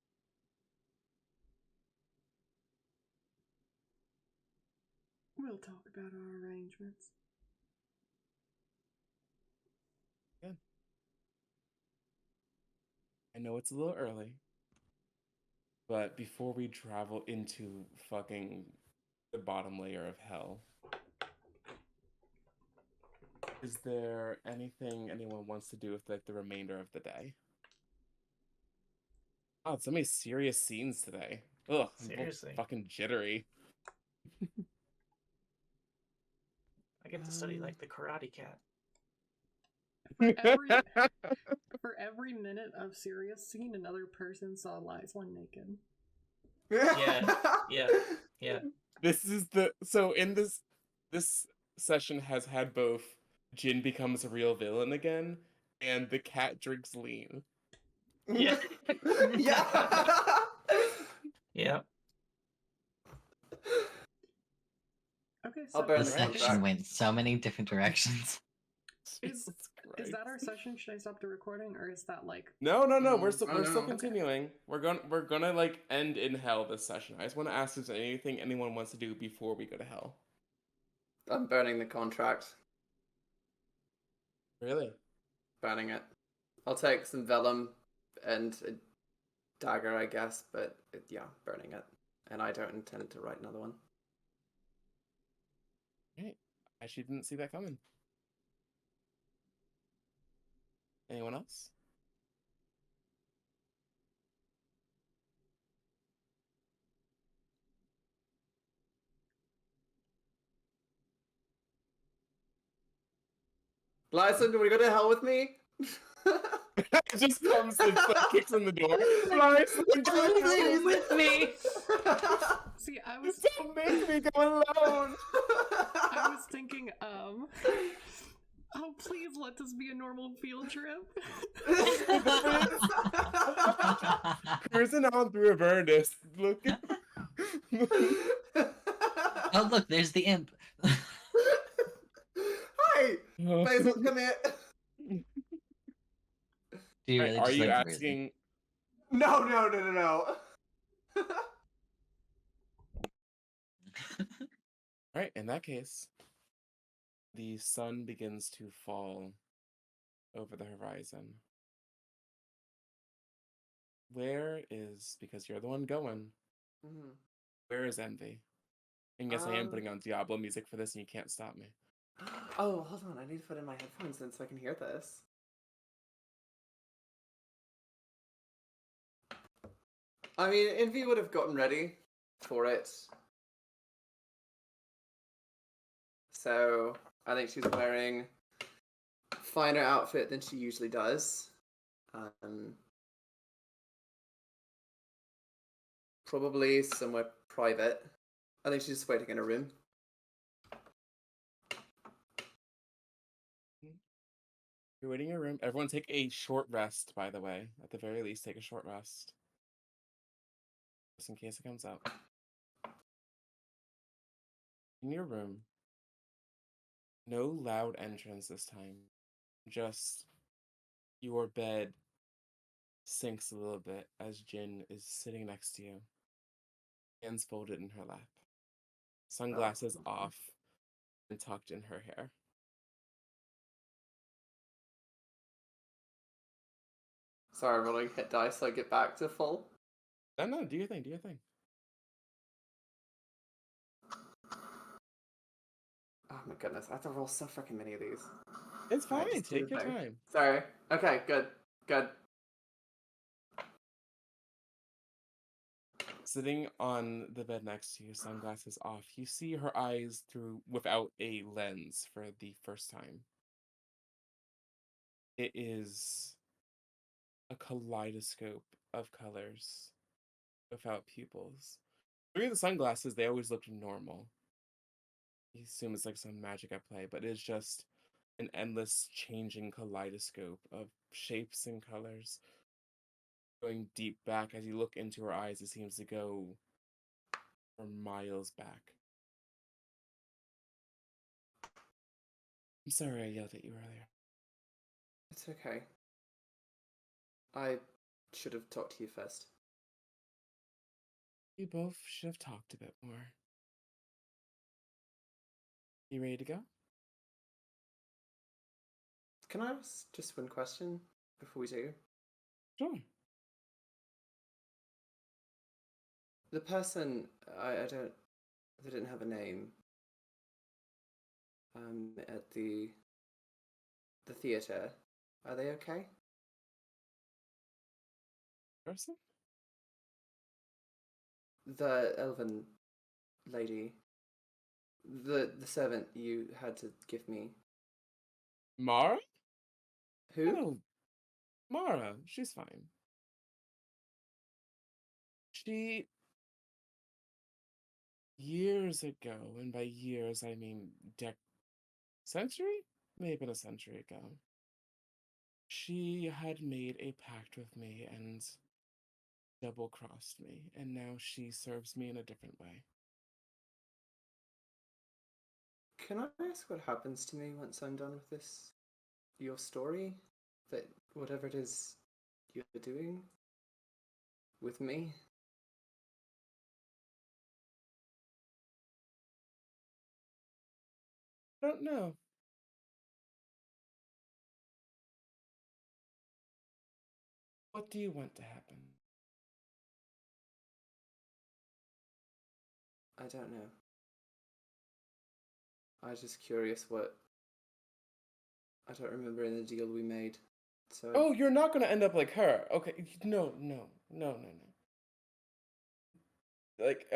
We'll talk about our arrangements. Good. I know it's a little early, but before we travel into fucking the bottom layer of hell, is there anything anyone wants to do with like the remainder of the day? Oh, so many serious scenes today. Ugh, I'm all Seriously. fucking jittery. I get to study like the Karate Cat. For every minute of serious scene, another person saw Lyslin naked. Yeah. This is in this session has had both Jin becomes a real villain again and the cat drinks lean. Yeah. Yeah. Yeah. Okay, I'll so burn The the section contract. went so many different directions. Is Jesus that our Christ. session? Should I stop the recording, or is that like? No, we're Mm, still oh we're still no. continuing. We're gonna like end in hell this session. I just want to ask if there's anything anyone wants to do before we go to hell. I'm burning the contract. Really? Burning it. I'll take some vellum and a dagger, I guess, but yeah, burning it. And I don't intend to write another one. Right. I actually didn't see that coming. Anyone else? Lyson, do we go to hell with me? It just comes and like, kicks in the door. Lars, Please. with me. See, I was don't make me go alone. I was thinking, oh, please let this be a normal field trip. Cruising on through Avernus. Look at Oh, look, there's the imp. Hi, Basil, come here. Do you Alright, really are just you like Bruce? asking? No. Alright, in that case, the sun begins to fall over the horizon. Because you're the one going, where is Envy? And yes, I am putting on Diablo music for this and you can't stop me. Oh, hold on. I need to put in my headphones in so I can hear this. I mean, Envy would have gotten ready for it. So, I think she's wearing a finer outfit than she usually does. Probably somewhere private. I think she's just waiting in a room. You're waiting in your room. Everyone take a short rest, by the way. At the very least, take a short rest. Just in case it comes up. In your room. No loud entrance this time. Just your bed sinks a little bit as Jin is sitting next to you. Hands folded in her lap. Sunglasses off and tucked in her hair. Sorry, rolling hit dice so I get back to full. No, do your thing, do your thing. goodness, I have to roll so freaking many of these. It's Alright, fine. just do Take the your thing. time. Sorry. Okay, good. Good. Sitting on the bed next to you, sunglasses off, you see her eyes through without a lens for the first time. It is a kaleidoscope of colors without pupils. Through the sunglasses, they always looked normal. You assume it's like some magic at play, but it's just an endless changing kaleidoscope of shapes and colors. Going deep back as you look into her eyes, it seems to go for miles back. I'm sorry I yelled at you earlier. It's okay. I should have talked to you first. We both should have talked a bit more. You ready to go? Can I ask just one question before we do? Sure. The person I don't they didn't have a name. At the theater. Are they okay? Person? The elven lady. The servant you had to give me. Mara? Who? Oh, Mara. She's fine. She, years ago, and by years I mean century? May have been a century ago. She had made a pact with me and double-crossed me, and now she serves me in a different way. Can I ask what happens to me once I'm done with this? Your story? That whatever it is you're doing with me? I don't know. What do you want to happen? I don't know. I was just curious what. I don't remember in the deal we made. So. Oh, you're not gonna end up like her. Okay, no, no, no, no, no. Like,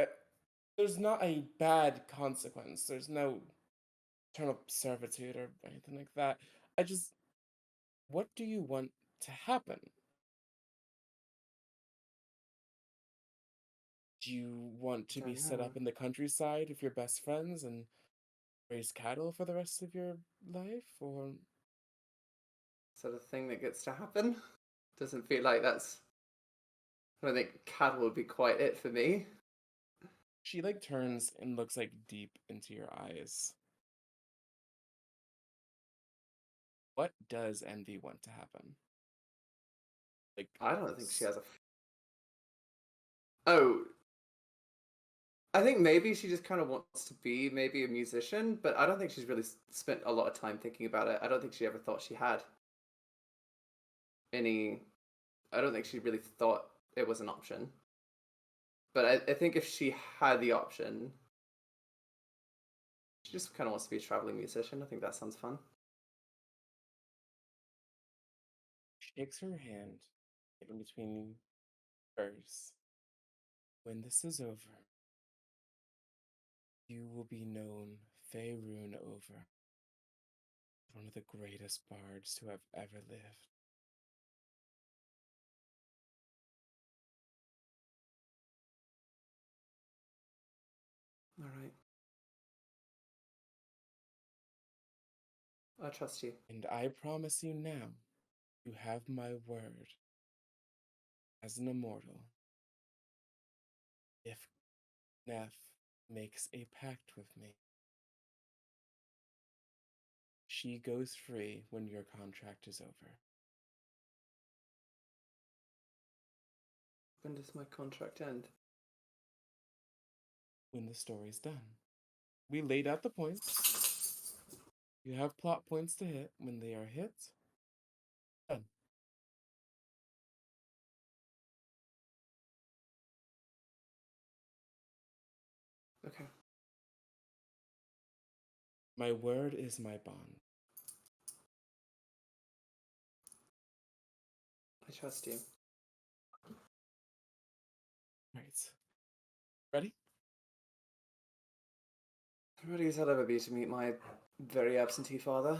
there's not a bad consequence. There's no eternal servitude or anything like that. What do you want to happen? Do you want to be Don't set know. up in the countryside with your best friends and raise cattle for the rest of your life, or Sort of thing that gets to happen? Doesn't feel like that's. I don't think cattle would be quite it for me. she like turns and looks like deep into your eyes? What does Envy want to happen? Like, I don't think she has a. Oh. I think maybe she just kind of wants to be maybe a musician, but I don't think she's really spent a lot of time thinking about it. I don't think she ever thought she had any. I don't think she really thought it was an option. But I think if she had the option, she just kind of wants to be a traveling musician. I think that sounds fun. shakes her hand in between hers. When this is over, you will be known Faerun over, one of the greatest bards to have ever lived. All right. I trust you. And I promise you now, you have my word as an immortal. If Neff makes a pact with me, she goes free when your contract is over. When does my contract end? When the story's done. We laid out the points. You have plot points to hit. When they are hit, done. Okay. My word is my bond. I trust you. Right. Ready? Ready as I'll ever be to meet my very absentee father.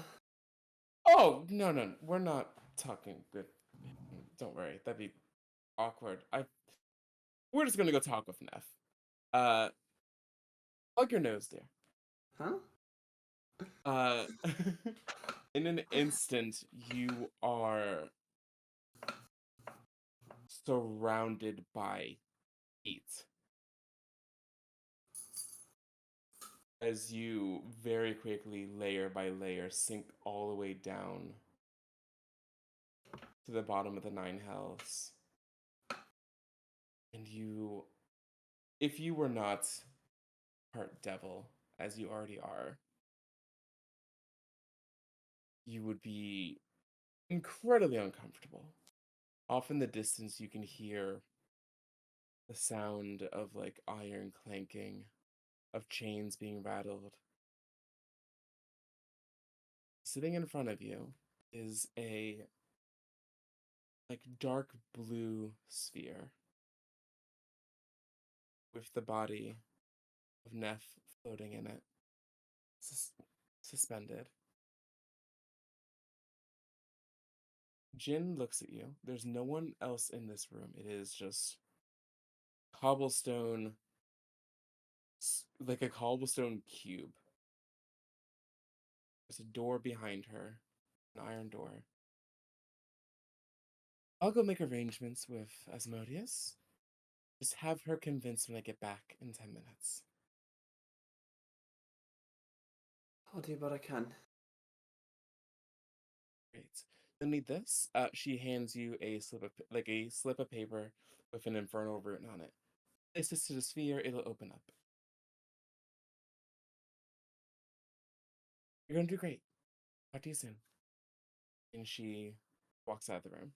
Oh, no. We're not talking with him. Don't worry. That'd be awkward. We're just gonna go talk with Neff. Plug your nose, dear. Huh? In an instant, you are surrounded by heat. As you very quickly, layer by layer, sink all the way down to the bottom of the 9 hells. And if you were not part devil, as you already are, you would be incredibly uncomfortable. Off in the distance, you can hear the sound of like iron clanking, of chains being rattled. Sitting in front of you is a like dark blue sphere with the body of Neff floating in it, suspended. Jin looks at you. There's no one else in this room. It is just cobblestone, like a cobblestone cube. There's a door behind her, an iron door. I'll go make arrangements with Asmodeus. Just have her convinced when I get back in 10 minutes. I'll do what I can. Great. You'll need this. She hands you a slip of paper with an infernal rune on it. Place this to the sphere, it'll open up. You're gonna do great. Talk to you soon. And she walks out of the room.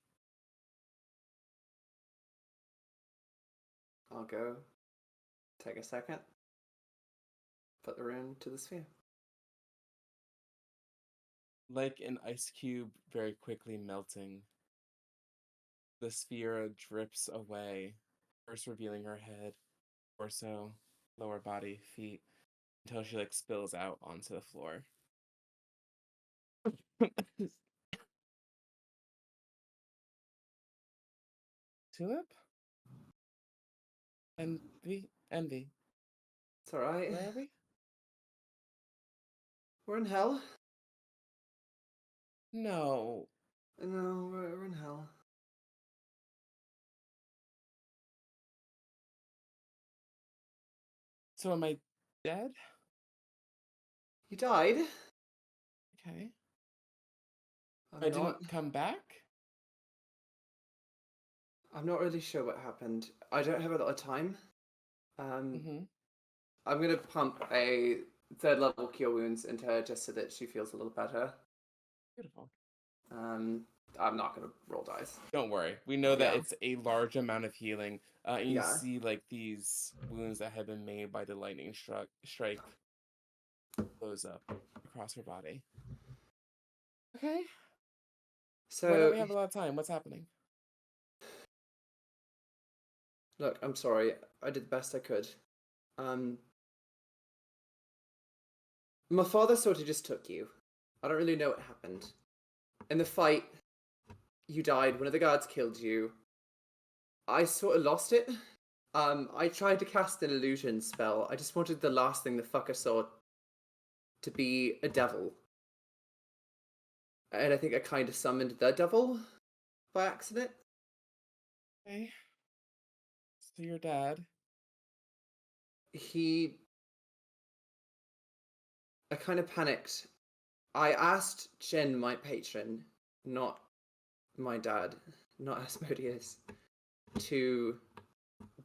I'll go take a second. Put the rune to the sphere. Like an ice cube very quickly melting, the sphere drips away, first revealing her head, torso, lower body, feet, until she like spills out onto the floor. Tulip? Envy. It's alright. Where are we? We're in hell. No. No, we're in hell. So am I dead? You died? Okay. I'm I not. didn't come back? I'm not really sure what happened. I don't have a lot of time. Mm-hmm. I'm gonna pump a 3rd level cure wounds into her just so that she feels a little better. Beautiful. I'm not gonna roll dice. Don't worry. We know that Yeah. it's a large amount of healing. And you Yeah. see like these wounds that have been made by the lightning strike close up across her body. Okay. Why don't So we have a lot of time? What's happening? look, I'm sorry. I did the best I could. My father sort of just took you. I don't really know what happened. In the fight, you died. One of the guards killed you. I sort of lost it. I tried to cast an illusion spell. I just wanted the last thing the fucker saw to be a devil. And I think I kind of summoned the devil by accident. Okay. So your dad. I kind of panicked. I asked Jen, my patron, not my dad, not Asmodeus, to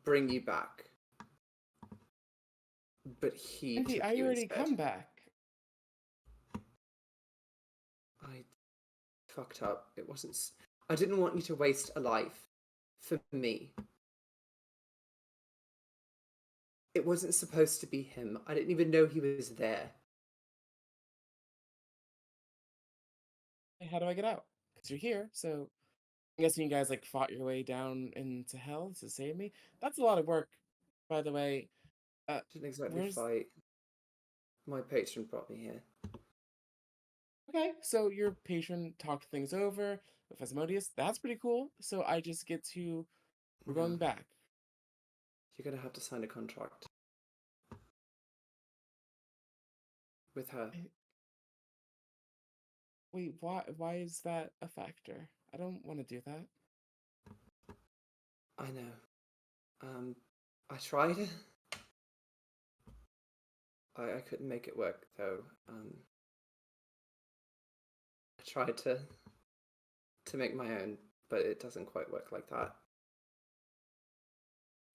bring you back. But he Envy, took I you already instead. come back. I fucked up. It wasn't. I didn't want you to waste a life for me. It wasn't supposed to be him. I didn't even know he was there. How do I get out? Because you're here, so I'm guessing you guys like fought your way down into hell to save me. That's a lot of work, by the way. Didn't exactly Where's fight. My patron brought me here. okay? So your patron talked things over with Asmodeus. That's pretty cool. So I just get to we're going No, back. you're gonna have to sign a contract with her. Wait, why is that a factor? I don't want to do that. I know. I tried. I couldn't make it work though. I tried to make my own, but it doesn't quite work like that.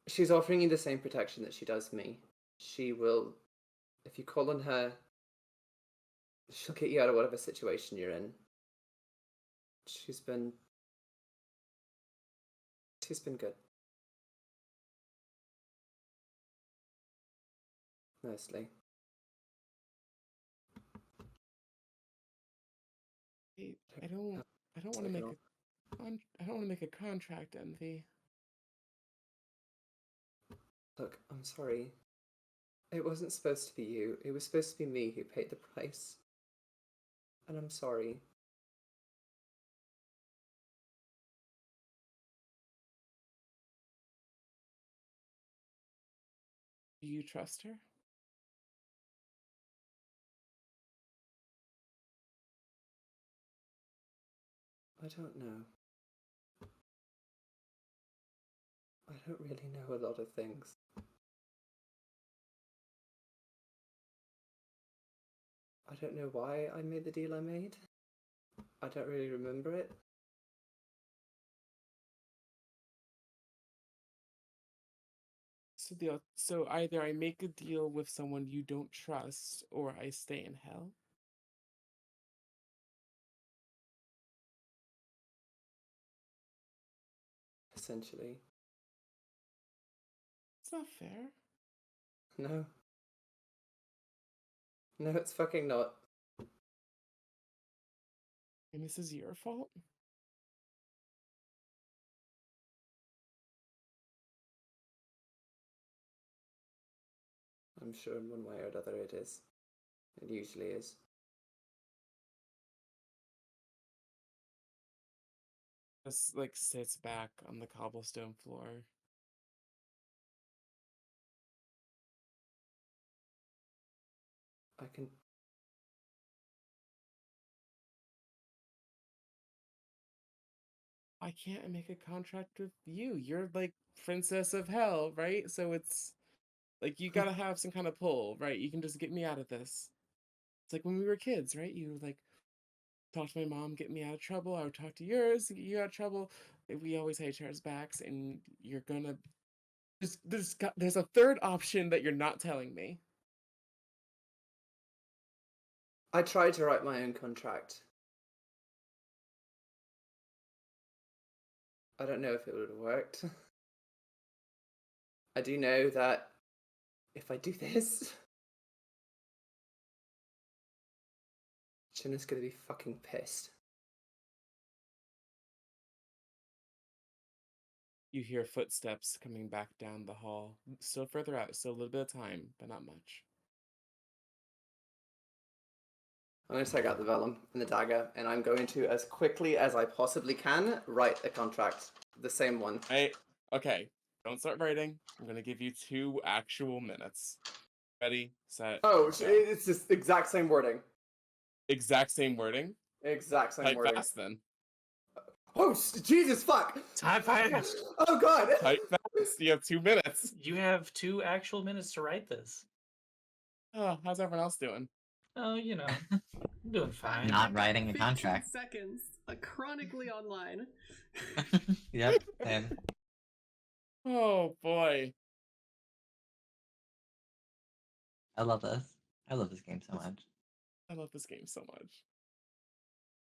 She's offering you the same protection that she does me. She will, if you call on her, she'll get you out of whatever situation you're in. She's been good. Mostly. Wait, I don't want to make I don't want to make a contract, Envy. Look, I'm sorry. It wasn't supposed to be you. It was supposed to be me who paid the price. And I'm sorry. Do you trust her? I don't know. I don't really know a lot of things. I don't know why I made the deal I made. I don't really remember it. So either I make a deal with someone you don't trust, or I stay in hell. Essentially. It's not fair. No. No, it's fucking not. And this is your fault. I'm sure in one way or another it is. It usually is. Just like sits back on the cobblestone floor. I can. I can't make a contract with you. You're like princess of hell, right? So it's like you gotta have some kind of pull, right? You can just get me out of this. It's like when we were kids, right? You would like talk to my mom, get me out of trouble. I would talk to yours, get you out of trouble. We always had each other's backs, and you're gonna there's a third option that you're not telling me. I tried to write my own contract. I don't know if it would have worked. I do know that if I do this, Jenna's gonna be fucking pissed. You hear footsteps coming back down the hall. Still further out, still a little bit of time, but not much. I'm going to take out the vellum and the dagger, and I'm going to, as quickly as I possibly can, write a contract. The same one. Okay, don't start writing. I'm gonna give you 2 actual minutes. Ready, set. Oh, go. it's just the exact same wording. Exact same wording. Exact same Type wording. fast then. Oh, Jesus, fuck! Type fast. Oh, God! Type fast. You have 2 minutes. You have 2 actual minutes to write this. Oh, how's everyone else doing? Oh, you know, I'm doing fine. Not writing a 15 contract. seconds. Chronically online. Yep. And Oh boy. I love this. I love this game so much. I love this game so much.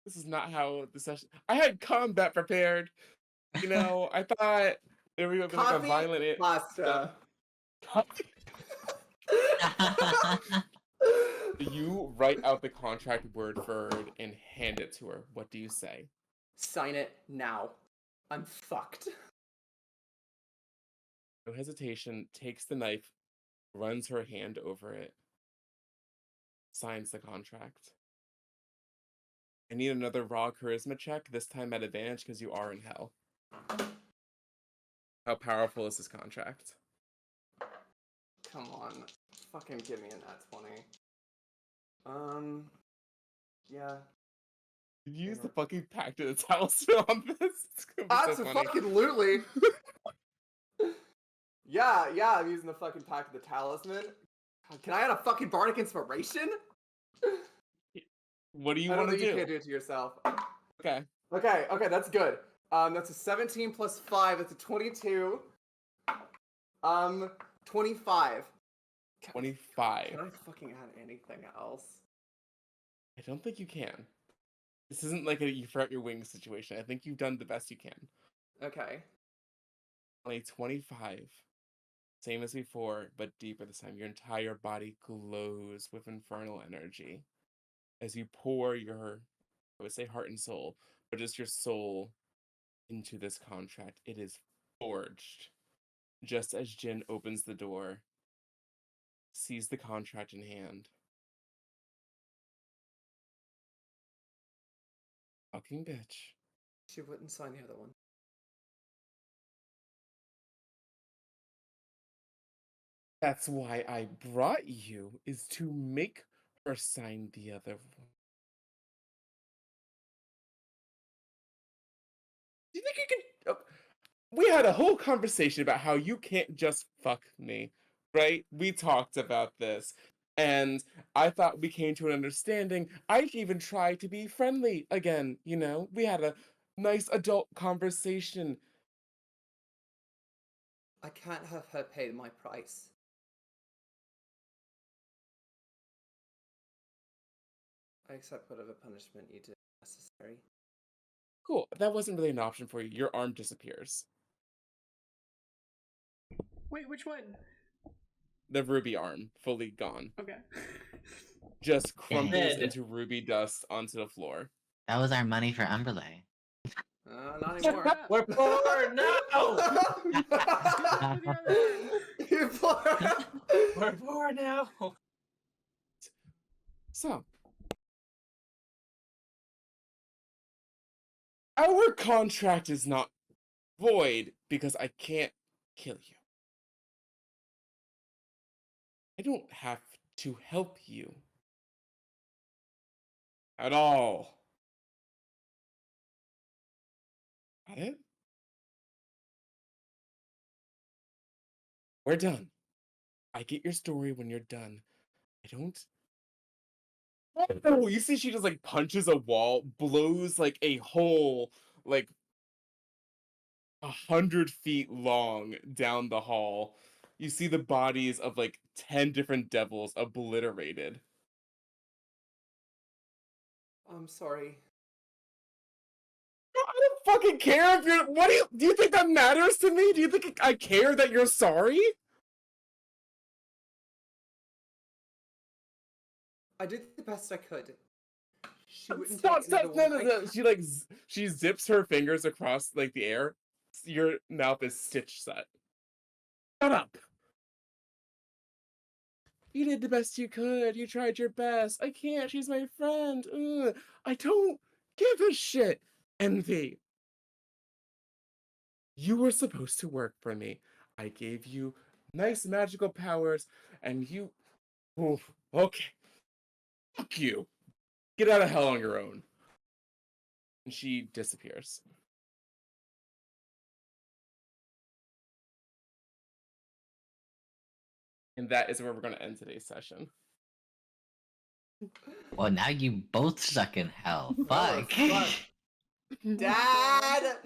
This is not how the session. I had combat prepared. You know, I thought there was gonna be like a Copy violent. pasta. You write out the contract word for word and hand it to her. What do you say? Sign it now. I'm fucked. No hesitation, takes the knife, runs her hand over it, signs the contract. I need another raw charisma check, this time at advantage because you are in hell. How powerful is this contract? Come on. Fucking give me a nat 20. Yeah. You use the fucking Pact of the Talisman on this? It's gonna be so funny. Absolutely. Yeah, I'm using the fucking Pact of the Talisman. Can I add a fucking Bardic Inspiration? What do you I don't want to think you do? can do it to yourself. Okay. Okay, that's good. That's a 17 plus 5, that's a 22. 25. 25. Can I fucking add anything else? I don't think you can. This isn't like a you forgot your wings situation. I think you've done the best you can. Okay. Only 25. Same as before, but deeper this time. Your entire body glows with infernal energy as you pour your, I would say heart and soul, but just your soul into this contract. It is forged. Just as Jin opens the door, sees the contract in hand. Fucking bitch. She wouldn't sign the other one. That's why I brought you, is to make her sign the other one. Do you think you can... we had a whole conversation about how you can't just fuck me, right? We talked about this. And I thought we came to an understanding. I even tried to be friendly again, you know? We had a nice adult conversation. I can't have her pay my price. I accept whatever punishment you deem necessary. Cool. That wasn't really an option for you. Your arm disappears. Wait, which one? The ruby arm, fully gone. Okay. Just crumbles Dead. into ruby dust onto the floor. That was our money for Umberlay. Not anymore. We're poor! No! With your other arm. You poor- We're poor now! So, our contract is not void because I can't kill you. I don't have to help you. At all. Got it? We're done. I get your story when you're done. I don't... Oh, you see she just like punches a wall, blows like a hole like 100 feet long down the hall. You see the bodies of like 10 different devils obliterated. I'm sorry. I don't fucking care if you're. What do you think that matters to me? Do you think I care that you're sorry? I did the best I could. She wouldn't Stop, take stop, another no, one. no, no. She like she zips her fingers across like the air. Your mouth is stitch set. Shut up. You did the best you could. You tried your best. I can't. She's my friend. Ugh. I don't give a shit. Envy. You were supposed to work for me. I gave you nice magical powers, and you... Oof, okay. Fuck you. Get out of hell on your own. And she disappears. And that is where we're going to end today's session. Well, now you both suck in hell. Oh, Fuck. fuck. Dad!